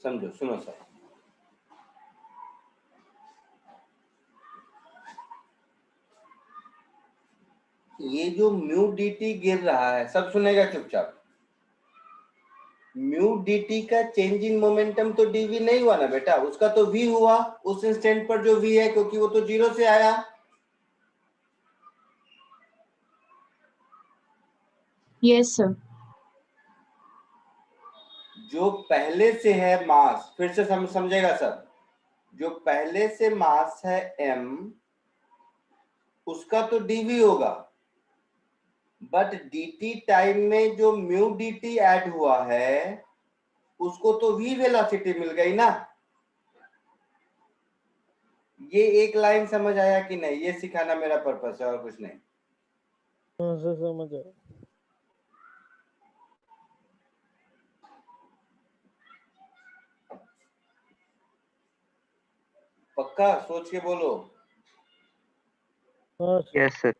समझो, सुनो सर। ये जो म्यू dt गिर रहा है, सब सुनेगा चुपचाप। म्यू dt का चेंज इन मोमेंटम तो dv नहीं हुआ ना बेटा, उसका तो v हुआ उस इंस्टेंट पर जो v है, क्योंकि वो तो 0 से आया। Yes sir. जो पहले से है मास, फिर से समझेगा सब। जो पहले से मास है m, उसका तो dv होगा, बट dt टाइम में जो म्यू dt ऐड हुआ है, उसको तो v वेलोसिटी मिल गई ना। ये एक लाइन समझ आया कि नहीं? ये सिखाना मेरा पर्पस है और कुछ नहीं। हाँ सर समझ आया। पक्का सोच के बोलो। हाँ सर। Yes sir.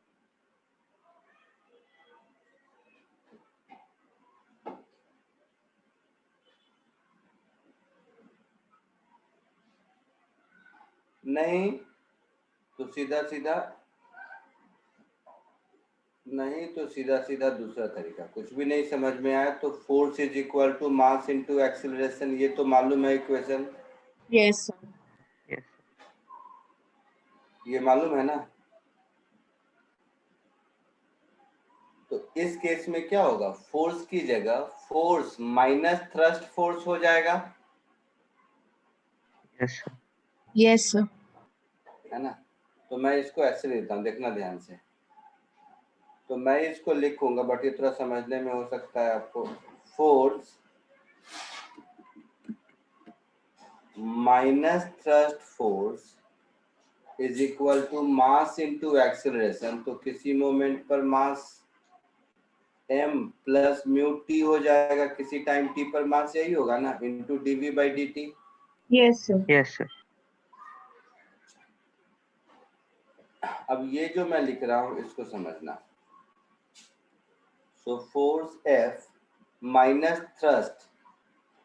नहीं तो सीधा सीधा, नहीं तो सीधा सीधा दूसरा तरीका। कुछ भी नहीं समझ में आया तो force is equal to mass into acceleration, ये तो मालूम है इक्वेशन। Yes sir. यस ये मालूम है ना। तो इस केस में क्या होगा? फोर्स की जगह फोर्स माइनस थ्रस्ट फोर्स हो जाएगा, यस सर। Yes sir. है ना। तो मैं इसको ऐसे लेता हूँ, देखना ध्यान से। तो मैं इसको लिखूंगा, बट ये थोड़ा समझने में हो सकता है आपको। Force minus thrust force is equal to mass into acceleration. तो किसी मोमेंट पर mass m plus mu T हो जाएगा, किसी टाइम t पर मास यही होगा ना, into dv by dt। Yes sir. Yes sir. अब ये जो मैं लिख रहा हूं इसको समझना। So force F minus thrust,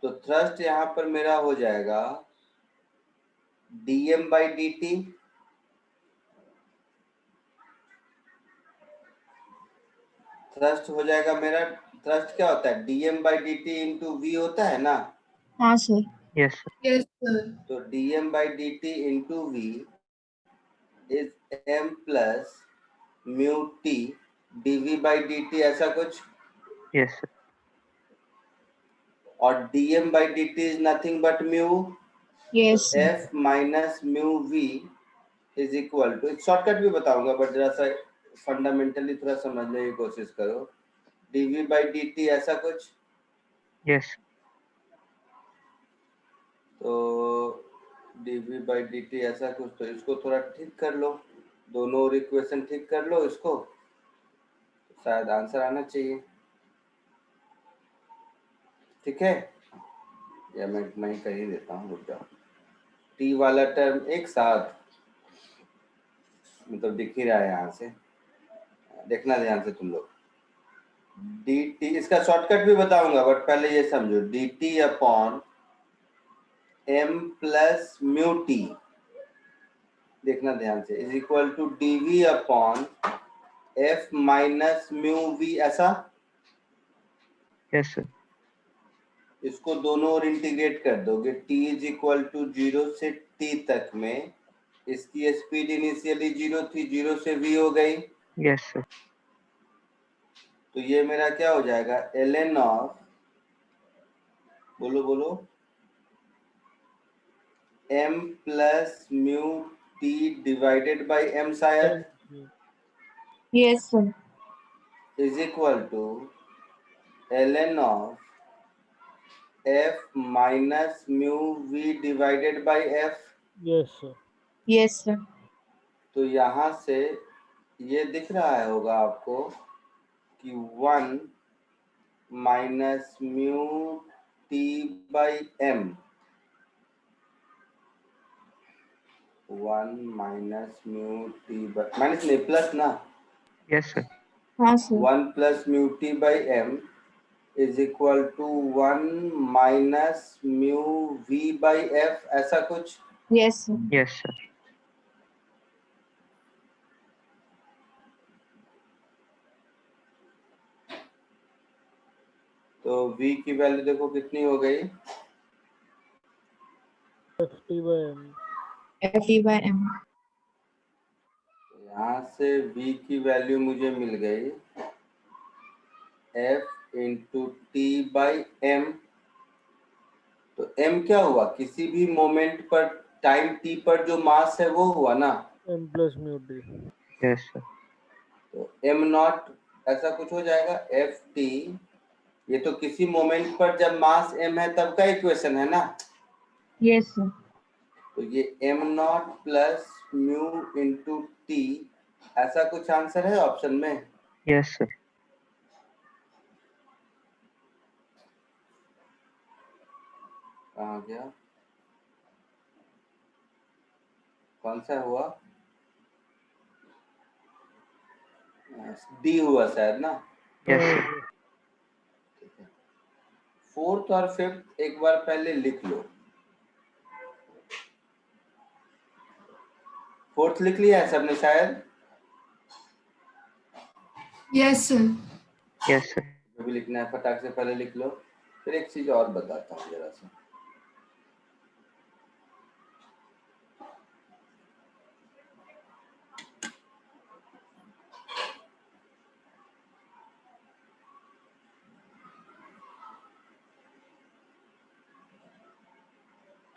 तो थ्रस्ट यहां पर मेरा हो जाएगा dm बाई dt। थ्रस्ट हो जाएगा मेरा, थ्रस्ट क्या होता है? dm by dt into v होता है ना। हाँ sir. Yes sir. Yes sir. तो dm by dt into v is m plus mu t dv by dt, ऐसा कुछ। Yes sir. और dm by dt is nothing but mu. तो yes sir. f minus mu v is equal to, shortcut भी बताऊंगा but जरा सा fundamentally थोड़ा समझने की कोशिश करो। dv बाई dt ऐसा कुछ। यस। तो dv बाई dt ऐसा कुछ, तो इसको थोड़ा ठीक कर लो, दोनों और इक्वेशन ठीक कर लो इसको, तो शायद आंसर आना चाहिए। ठीक है, या मैं ही कर ही देता हूँ, रुक जाओ। t वाला टर्म एक साथ, मतलब दिख ही रहा है यहाँ से, देखना ध्यान से तुम लोग। dt, इसका शॉर्टकट भी बताऊंगा बट पहले ये समझो, dt upon m plus mu T, देखना ध्यान से, is equal to dv upon f minus mu v, ऐसा। Yes sir. इसको दोनों ओर इंटीग्रेट कर दोगे, t इज इक्वल टू 0 से t तक में, इसकी स्पीड इनिशियली 0 थी, 0 से v हो गई, यस सर। तो ये मेरा क्या हो जाएगा, ln ऑफ, बोलो बोलो, m plus mu t divided by m शायद, Yes, sir. Is equal to ln off f minus mu v divided by f। Yes sir. Yes, sir. तो यहाँ से ये दिख रहा है होगा आपको कि 1 minus mu T by M, 1 minus mu T by, minus नहीं प्लस ना, यस सर। हाँ sir. 1 plus mu T by M is equal to 1 minus mu V by F, ऐसा कुछ। Yes, sir. Yes sir. तो v की value देखो कितनी हो गई, FT/m। FE by M. यहाँ से v की वैल्यू मुझे मिल गई f into T by M. तो m क्या हुआ, किसी भी मोमेंट पर टाइम t पर जो मास है वो हुआ ना, m plus mu T. Yes sir. तो m नॉट ऐसा कुछ हो जाएगा, एफ टी, ये तो किसी मोमेंट पर जब मास m है तब का इक्वेशन है ना, Yes, sir. तो ये m not plus mu into T, ऐसा कुछ आंसर है ऑप्शन में। Yes sir. कहाँ गया, कौन सा हुआ, डी हुआ शायद ना। Yes sir. फोर्थ और फिफ्थ एक बार पहले लिख लो, फोर्थ लिख लिया है सबने शायद, यस सर। Yes sir. जो भी लिखना है फटाक से पहले लिख लो। फिर एक चीज और बताता हूँ जरा सा,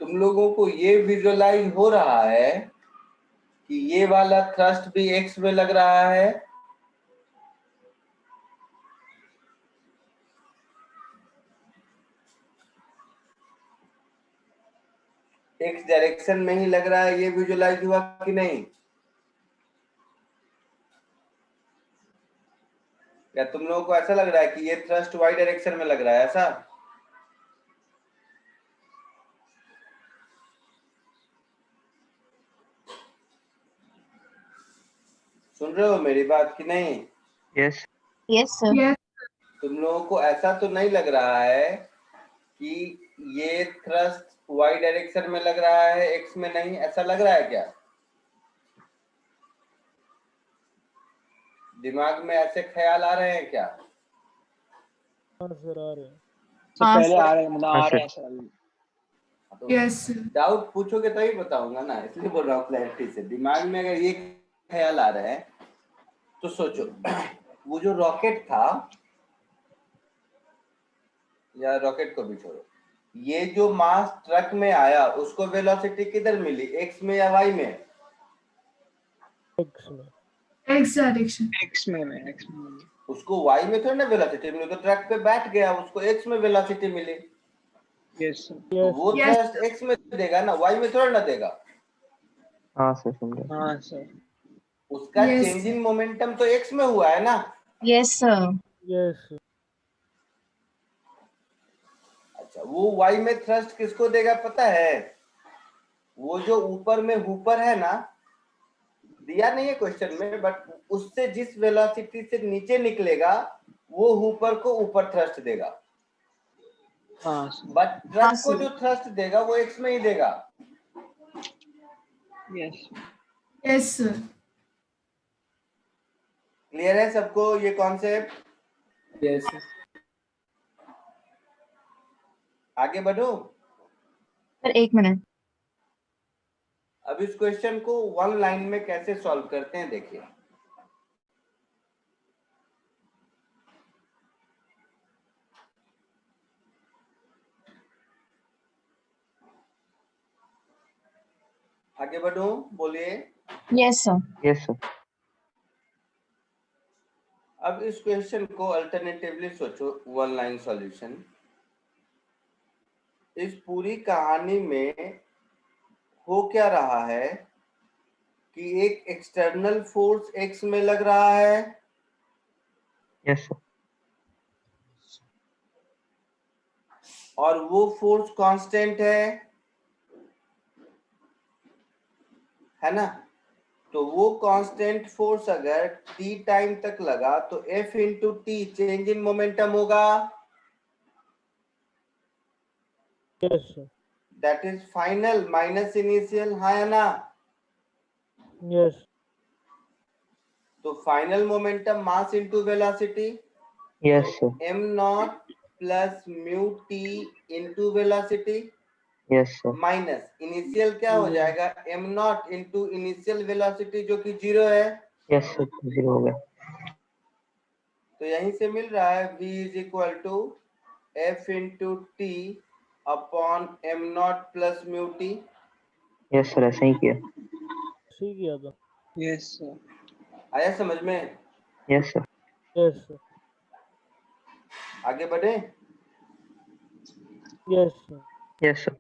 तुम लोगों को ये विजुअलाइज हो रहा है कि ये वाला थ्रस्ट भी एक्स में लग रहा है, एक्स डायरेक्शन में ही लग रहा है, ये विजुअलाइज हुआ कि नहीं, क्या तुम लोगों को ऐसा लग रहा है कि ये थ्रस्ट वाई डायरेक्शन में लग रहा है, ऐसा? सुन रहे हो मेरी बात कि नहीं? यस। Yes, sir. यस तुम लोगों को ऐसा तो नहीं लग रहा है कि ये थ्रस्ट वाई डायरेक्शन में लग रहा है, एक्स में नहीं, ऐसा लग रहा है क्या? दिमाग में ऐसे ख्याल आ रहे हैं क्या? हाँ सर आ रहे हैं। सर हाँ, पहले सर. आ रहे हैं, मतलब हाँ, आ सर. रहे हैं सर। तो यस सर। डाउट पूछोगे तभी बताऊंगा ना, इसलिए बोल रहा हूँ क्लैरिटी से। दिमाग में अगर ये ख्याल आ रहा है तो सोचो, वो जो रॉकेट था, या रॉकेट को भी छोड़ो, ये जो मास ट्रक में आया उसको वेलोसिटी किधर मिली, एक्स में या वाई में? एक्स में। X direction. एक्स में एक्स में। उसको वाई में थोड़ी ना वेलोसिटी मिली, तो ट्रक पे बैठ गया, उसको एक्स में वेलोसिटी मिली, यस सर। तो यस वो Yes. थ्रस्ट एक्स में देगा ना, वाई में थोड़ा ना देगा। हाँ सर समझा। हाँ सर। उसका Yes. चेंजिंग मोमेंटम तो एक्स में हुआ है ना। Yes, sir. यस अच्छा, वो वाई में थ्रस्ट किसको देगा पता है? वो जो ऊपर में हुपर है ना, दिया नहीं है क्वेश्चन में, बट उससे जिस वेलोसिटी से नीचे निकलेगा वो हुपर को ऊपर थ्रस्ट देगा, हाँ बट ट्रक हाँ, को sir. जो थ्रस्ट देगा वो एक्स में ही देगा। Yes yes sir. क्लियर है सबको ये कॉन्सेप्ट? Yes. आगे बढ़ो। Sir 1 minute. अब इस क्वेश्चन को वन लाइन में कैसे सॉल्व करते हैं देखिए। आगे बढ़ो, बोलिए। Yes sir. Yes sir. अब इस क्वेश्चन को अल्टरनेटिवली सोचो, वन लाइन सॉल्यूशन। इस पूरी कहानी में हो क्या रहा है कि एक एक्सटर्नल फोर्स एक्स में लग रहा है, यस सर। और वो फोर्स कांस्टेंट है ना? तो वो कांस्टेंट फोर्स अगर t टाइम तक लगा तो F into T change in momentum होगा। Yes sir. That is final minus initial, हाँ या ना? यस। तो final momentum mass into velocity, yes sir. m not plus mu T into velocity yes sir. Minus initial क्या हो जाएगा, m not into initial velocity जो कि 0 है। यस सर, 0 हो गया। तो यहीं से मिल रहा है v is equal to F into T upon M not plus mu T. Yes sir, ऐसा ही किया। सही किया था। Yes sir. आया समझ में? Yes sir. Yes sir. आगे बढ़े। Yes sir. Yes sir.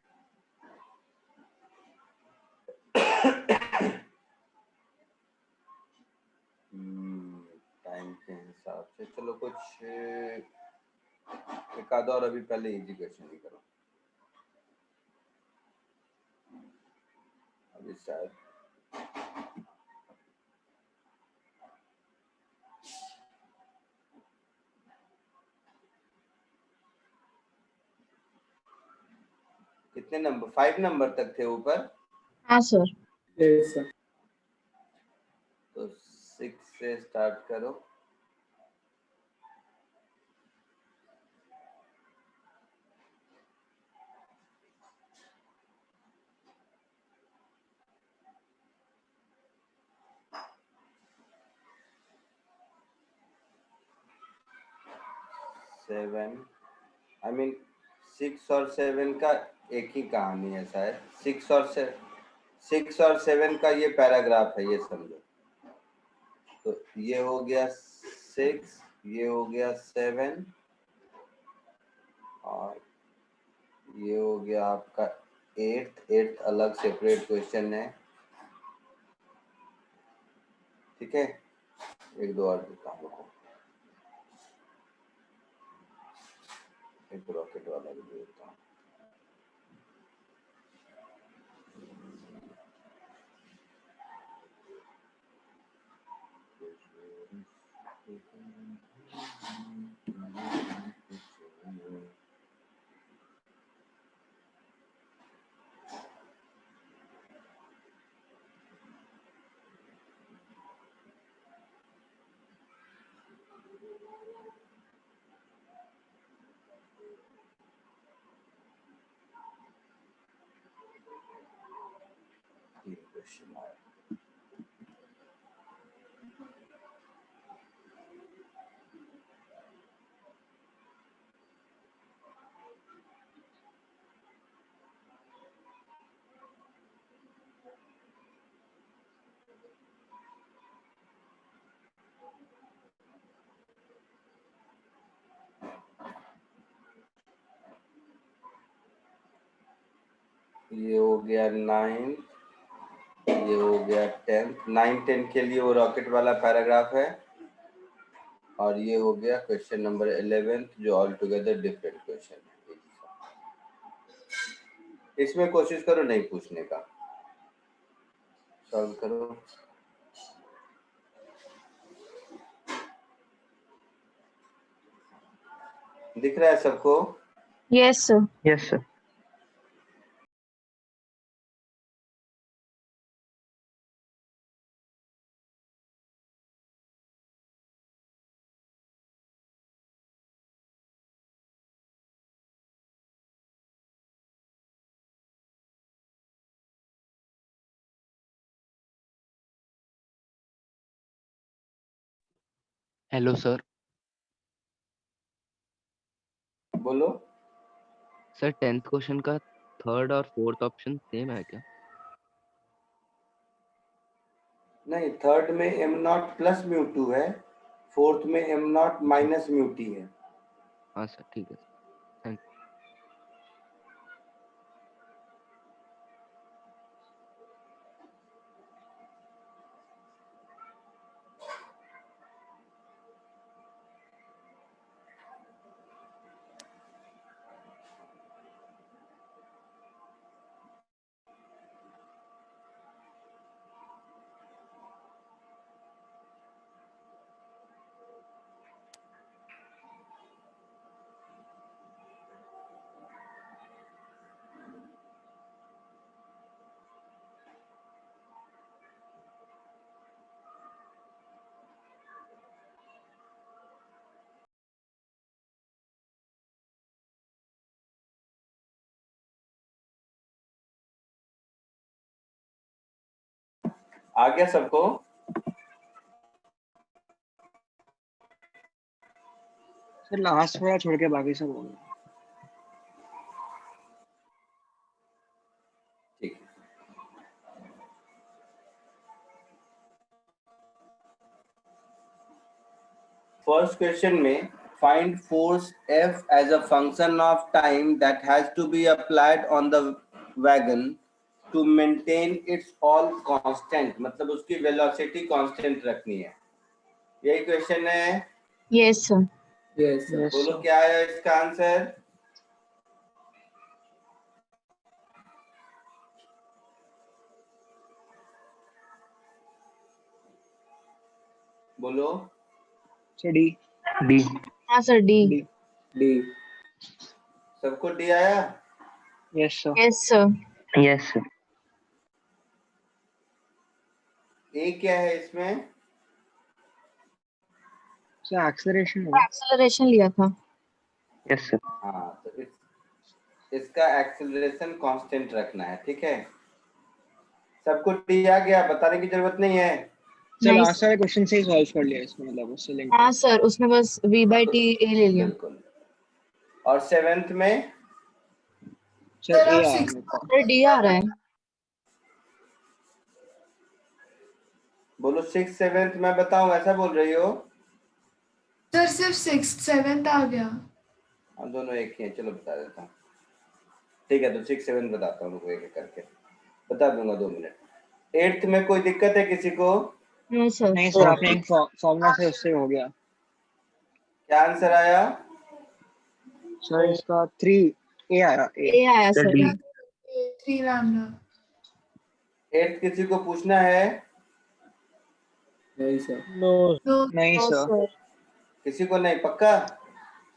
Time के हिसाब से चलो कुछ एक आधा और अभी पहले इजी क्वेश्चन ही करो। अभी शायद कितने नंबर, 5 नंबर तक थे ऊपर। हाँ सर। Yes, sir. तो 6 से स्टार्ट करो। सेवन, आई मीन 6 और 7 का एक ही कहानी है शायद। 6 और 7 का ये पैराग्राफ है, ये समझो। तो ये हो गया 6, ये हो गया 7, और ये हो गया आपका 8 अलग सेपरेट क्वेश्चन है। ठीक है, एक दो और देता हूँ, एक रॉकेट वाला भी देता हूँ। क्वेश्चन आया। ये हो गया 9, ये हो गया 10। 9, 10 के लिए वो रॉकेट वाला पैराग्राफ है, और ये हो गया क्वेश्चन नंबर 11 जो ऑल टुगेदर डिफरेंट क्वेश्चन है। इसमें कोशिश करो नहीं पूछने का, सॉल्व करो। दिख रहा है सबको? Yes, sir. Yes, sir. Hello sir. बोलो। सर 10th क्वेश्चन का थर्ड और फोर्थ ऑप्शन सेम है क्या? नहीं, थर्ड में M not plus mu two है, फोर्थ में am not minus mu T है। हाँ सर, ठीक है। थैंक आ गया सबको? सर लास्ट वाला छोड़ के बाकी सब हो गया। ठीक है। फर्स्ट क्वेश्चन में find force F as a function of time that has to be applied on the wagon to maintain its all constant, मतलब उसकी velocity constant रखनी है। यही क्वेश्चन है? Yes, sir. Yes, sir. Yes, बोलो sir. क्या है इसका आंसर? बोलो। Sir, D. D. हाँ sir, D. D. D. सबको डी आया? Yes, sir. Yes, sir. Yes, sir. ए क्या है इसमें? Sir, acceleration होगा। Acceleration लिया था। Yes, sir. हाँ, तो इसका एक्सेलरेशन कांस्टेंट रखना है, ठीक है। सबको डी आ गया, बताने की जरूरत नहीं है। सर नहीं लास्ट वाले क्वेश्चन से ही सॉल्व कर लिया इसमें, मतलब उससे लिंक। हाँ सर, उसमें बस v by t a ले लिया। बिल्कुल। और सेवेंथ में? सर सर, ए आप आया six- मेरे को। सर d आ रहा है। बोलो 6 7th मैं बताऊं, ऐसा बोल रही हो? सर सिर्फ 6th 7th आ गया। हम दोनों एक ही हैं, चलो बता देता हूँ। ठीक है, तो 6 7 बताता हूँ, रुको एक एक करके बता दूंगा, 2 मिनट। 8th में कोई दिक्कत है किसी को? नहीं सर। नहीं सर, आपने एक फॉर्मूला से उससे हो गया। क्या आंसर आया? सर इसका 3 ए आया। a आया सर। 3 लैम्डा। 8th किसी को पूछना है? नहीं सर। नो नो नहीं नो सर। सर। किसी को नहीं? पक्का? हाँ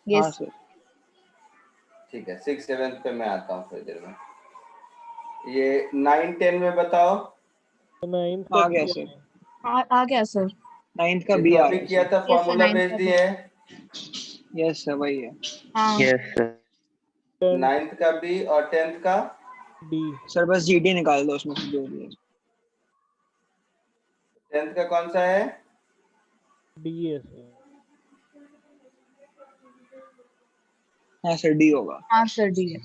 यस सर। ठीक है, 6 7th पे मैं आता हूँ थोड़ी देर में। ये 9 10 में बताओ। 9th आ गया सर। आ गया सर। 9th का ये बी तो आ अभी रहा किया है। था, Yes, फॉर्मूला sir, भेज 9th दिए। यस सर, वही है। हाँ यस सर। 9th का बी और 10th का? D सर बस जीडी निकाल दो उसमें से जो भी है। 10th का कौन सा है? D है सर। हाँ सर, डी होगा। हाँ सर डी है।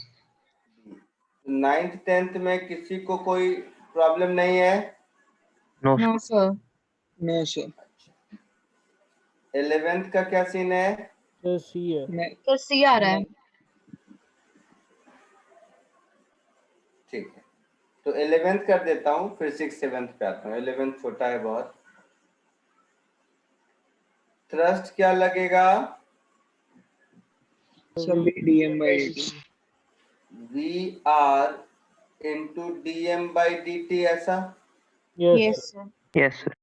9th 10th में किसी को कोई प्रॉब्लम नहीं है? No sir. No sir. 11th का क्या सीन है? सर C है। मैं सर सी आ रहा है। ठीक है, तो 11th कर देता हूँ, फिर 6 7th पे आता हूँ। 11th छोटा है बहुत। थ्रस्ट क्या लगेगा? Sir B D M by D T. V R into D M by D T, ऐसा? Yes yes sir. Yes sir.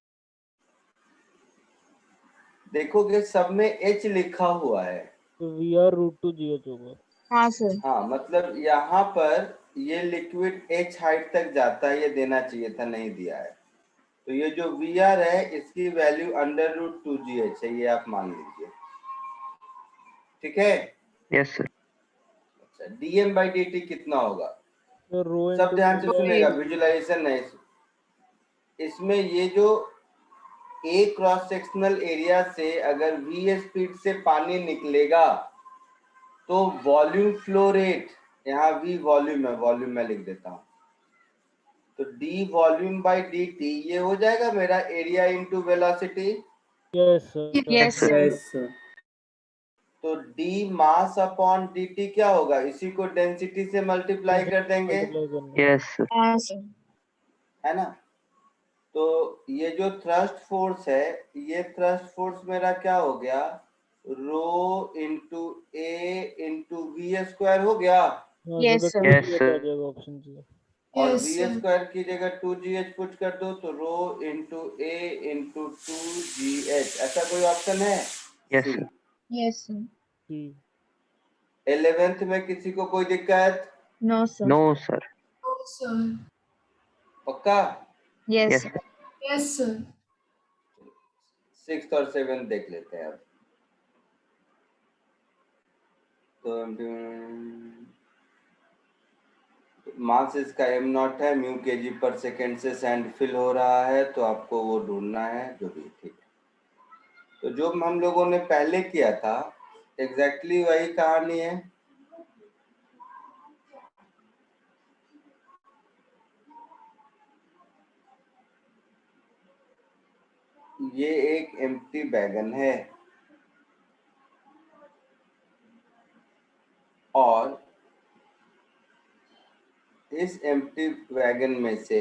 देखोगे सब में एच लिखा हुआ है। तो VR√2GH होगा। हाँ सर। हाँ मतलब यहाँ पर ये लिक्विड h हाइट तक जाता है, ये देना चाहिए था, नहीं दिया है। तो ये जो VR है इसकी वैल्यू √2GH है, ये आप मान लीजिए। ठीक है। Yes sir. अच्छा, dm/dt कितना होगा? तो रो सब इनटू ध्यान से तो सुनेगा, विजुअलाइजेशन नहीं। इसमें ये जो A क्रॉस सेक्शनल एरिया से अगर V स्पीड से पानी निकलेगा तो वॉल्यूम फ्लो रेट, यहाँ V वॉल्यूम है, वॉल्यूम में लिख देता हूँ, तो d वॉल्यूम बाय dt ये हो जाएगा मेरा area into velocity. Yes sir. Yes sir. Yes, sir. तो d मास अपॉन dt क्या होगा? इसी को डेंसिटी से मल्टीप्लाई कर देंगे, मल्टीप्लाई करना है। Yes sir. हाँ सर। है ना। तो ये जो थ्रस्ट फोर्स है, ये थ्रस्ट फोर्स मेरा क्या हो गया? Rho into A into V square हो गया, हाँ Yes, सर, sir. तो Yes, 2GH sir. आ जाएगा ऑप्शन सी। और Yes, वी sir. स्क्वायर की जगह 2GH पुट कर दो तो रो इंटू ए इंटू 2GH, ऐसा कोई ऑप्शन है? Yes, सी। sir. Yes, sir. ठीक। 11th में किसी को कोई दिक्कत? No, sir. No, sir. No, sir. पक्का? Yes, Yes, sir. sir. Yes, sir. 6th और 7th देख लेते हैं अब। तो मास इसका m0 है, म्यू kg पर सेकेंड से सैंड फिल हो रहा है, तो आपको वो ढूंढना है जो भी। ठीक है, तो जो हम लोगों ने पहले किया था एग्जैक्टली वही कहानी है। ये एक एम्प्टी बैगन है और इस एम्प्टी वैगन में से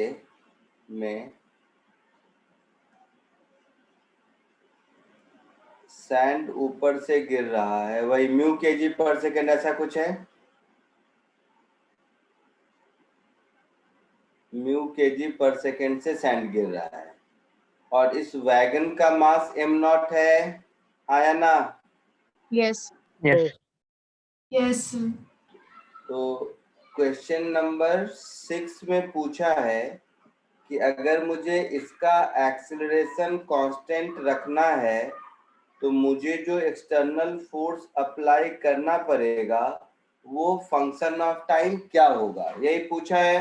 सैंड ऊपर से गिर रहा है, वही म्यू kg पर सेकेंड ऐसा कुछ है, म्यू kg पर सेकेंड से सैंड गिर रहा है और इस वैगन का मास m0 है, आया ना। Yes. Yes. Yes, sir. तो क्वेश्चन नंबर 6 में पूछा है कि अगर मुझे इसका एक्सेलरेशन कांस्टेंट रखना है तो मुझे जो एक्सटर्नल फोर्स अप्लाई करना पड़ेगा वो फंक्शन ऑफ टाइम क्या होगा, यही पूछा है।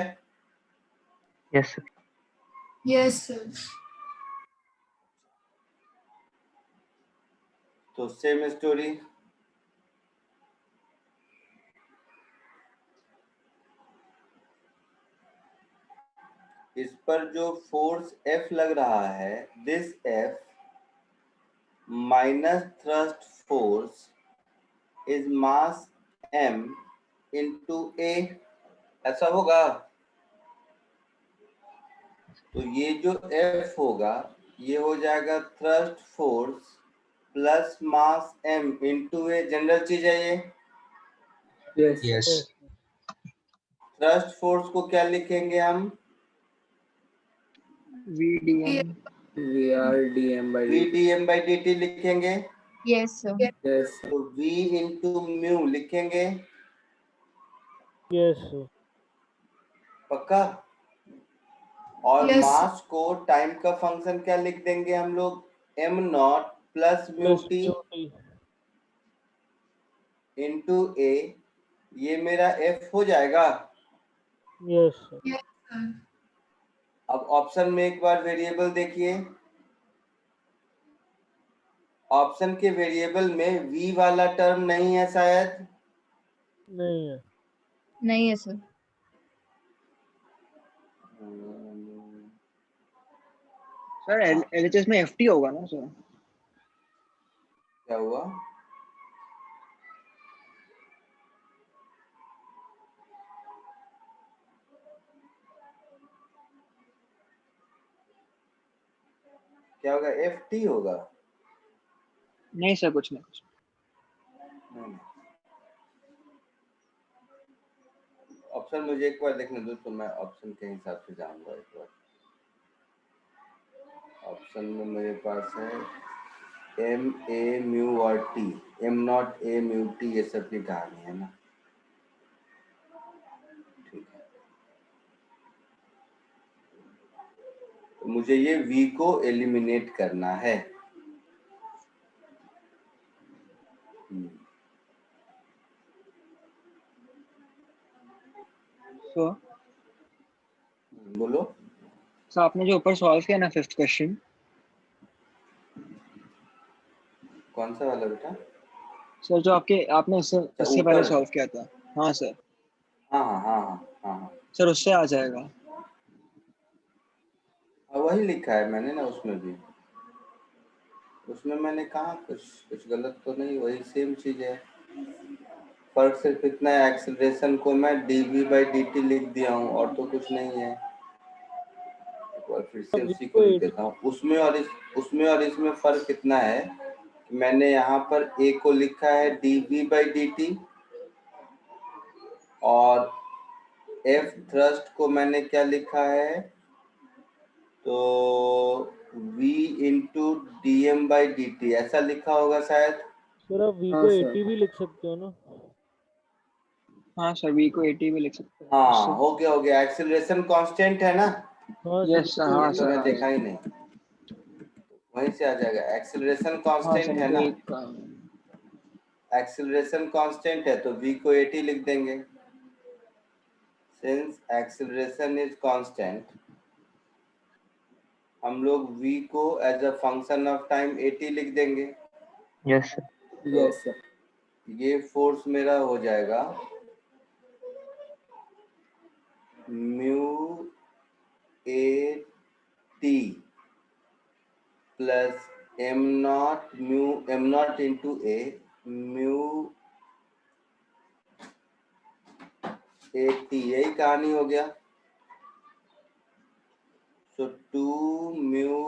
Yes, sir. Yes, sir. तो सेम स्टोरी, इस पर जो फोर्स F लग रहा है, this F minus thrust force is mass M into A, ऐसा होगा। तो ये जो F होगा ये हो जाएगा thrust force plus mass M into A, general चीज है ये। Yes. Yes. थ्रस्ट फोर्स को क्या लिखेंगे हम? VDM. VRDM/dt. VdM/dt लिखेंगे, Yes, sir. Yes, sir. तो V इंटू म्यू लिखेंगे, यस सर। पक्का। और Yes. मास को टाइम का फंक्शन क्या लिख देंगे हम लोग? m0 plus mu plus T T. Into A, ये मेरा F हो जाएगा। Yes sir. Yes, sir. अब ऑप्शन में एक बार वेरिएबल देखिए, ऑप्शन के वेरिएबल में V वाला टर्म नहीं है शायद। नहीं है। नहीं है सर। सर LHS में FT होगा ना सर? क्या हुआ? क्या होगा? FT होगा। नहीं सर, कुछ नहीं। ऑप्शन मुझे एक बार देखने दो तो मैं ऑप्शन के हिसाब से जाऊंगा एक बार। ऑप्शन में मेरे पास है एम ए म्यू और T, am not a mu T, ये सब की कहानी है ना। ठीक है, तो मुझे ये v को एलिमिनेट करना है। सो बोलो। सो आपने जो ऊपर सॉल्व किया ना 5th क्वेश्चन, कौन सा वाला बेटा? सर जो आपने इससे पहले ऊपर। सॉल्व किया था। हाँ सर। हाँ हाँ हाँ हाँ हाँ हाँ, सर उससे आ जाएगा। वही लिखा है मैंने ना, उसमें भी, उसमें मैंने कहा कुछ गलत तो नहीं, वही सेम चीज है। फर्क सिर्फ इतना है, एक्सेलरेशन को मैं dv/dt लिख दिया हूँ और तो कुछ नहीं है। और फिर से उसी को लिख देता हूँ। उसमें और इसमें फर्क कितना है कि मैंने यहाँ पर a को लिखा है dv/dt और f थ्रस्ट को मैंने क्या लिखा है, तो v इंटू dm/dt ऐसा लिखा होगा शायद। सर आप v हाँ को सर। 80 भी लिख सकते हो ना। हाँ सर, v को 80 भी लिख सकते हैं। हाँ, हो गया। एक्सेलरेशन कांस्टेंट है ना? हाँ यस सर। हाँ तो सर। मैं देखा ही नहीं, वहीं से आ जाएगा। एक्सेलरेशन हाँ कांस्टेंट सर, है ना? एक एक्सेलरेशन कांस्टेंट है तो v को 80 लिख देंगे। सिंस एक्सेलरेशन इज कांस्टेंट, हम लोग v को as a function of time 80 लिख देंगे। Yes sir. Yes sir. ये फोर्स मेरा हो जाएगा mu A T plus M not into A mu A T, यही कहानी हो गया। So 2 mu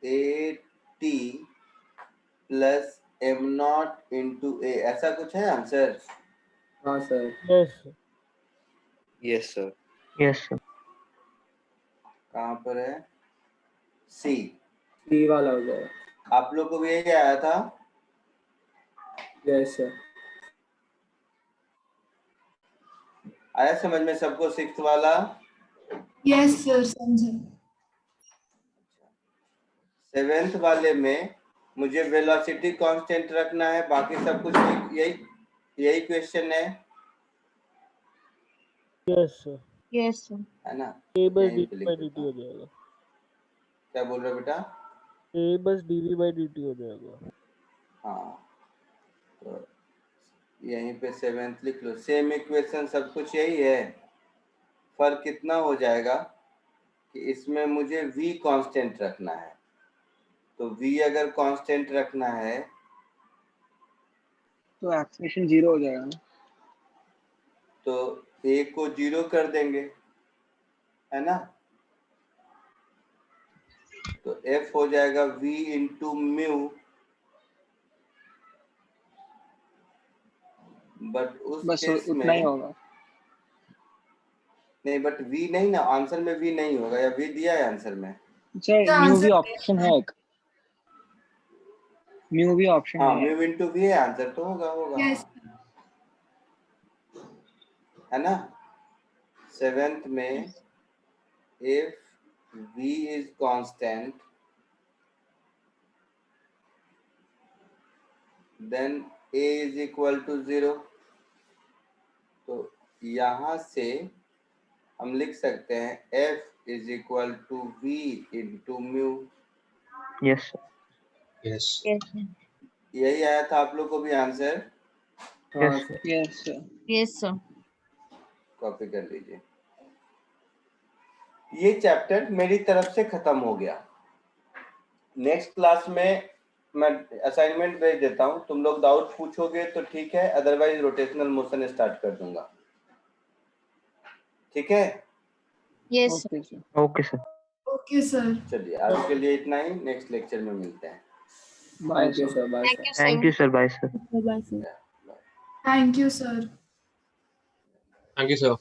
A T plus M not into A, ऐसा कुछ है आंसर? हाँ sir. Yes yes sir. Yes sir. कहाँ पर है? सी। सी वाला हो जाएगा। आप लोग को भी यही आया था? Yes sir. आया समझ में सबको 6th वाला? यस सर, समझे। 7th वाले में मुझे वेलोसिटी कांस्टेंट रखना है, बाकी सब कुछ यही क्वेश्चन है। Yes sir. Yes sir. है ना? a बस यहीं पे लिख dv/dt देता हो हूँ। जाएगा। क्या बोल रहे हो बेटा? a बस dv/dt हो जाएगा। हाँ, तो यहीं पे 7th लिख लो। सेम इक्वेशन सब कुछ यही है, फर्क कितना हो जाएगा कि इसमें मुझे v कांस्टेंट रखना है। तो v अगर कांस्टेंट रखना है तो एक्सेलरेशन 0 हो जाएगा ना। तो a को 0 कर देंगे, है ना? तो f हो जाएगा v इंटू म्यू, बट उस बस केस उतना ही में होगा। नहीं, बट v नहीं ना, आंसर में v नहीं होगा, या v दिया है आंसर में? सर म्यू भी आंसर ऑप्शन है एक। म्यू भी ऑप्शन हाँ, है। म्यू इंटू v है आंसर, तो होगा यस है ना? 7th में if v is constant then a is equal to 0। तो यहाँ से हम लिख सकते हैं f is equal to v into mu. Yes sir. Yes. यही आया था आप लोग को भी आंसर? हाँ yes sir. Yes sir. Yes sir. Copy कर लीजिए। ये चैप्टर मेरी तरफ से खत्म हो गया। नेक्स्ट क्लास में मैं असाइनमेंट भेज देता हूँ, तुम लोग डाउट पूछोगे तो ठीक है, अदरवाइज रोटेशनल मोशन स्टार्ट कर दूंगा। ठीक है? Yes sir. Okay sir. Okay sir. Okay sir. चलिए, आज के लिए इतना ही, नेक्स्ट लेक्चर में मिलते हैं। Bye thank you sir. Sir. Bye sir. Thank you sir. Bye sir. Bye sir. Thank you sir. Thank you sir.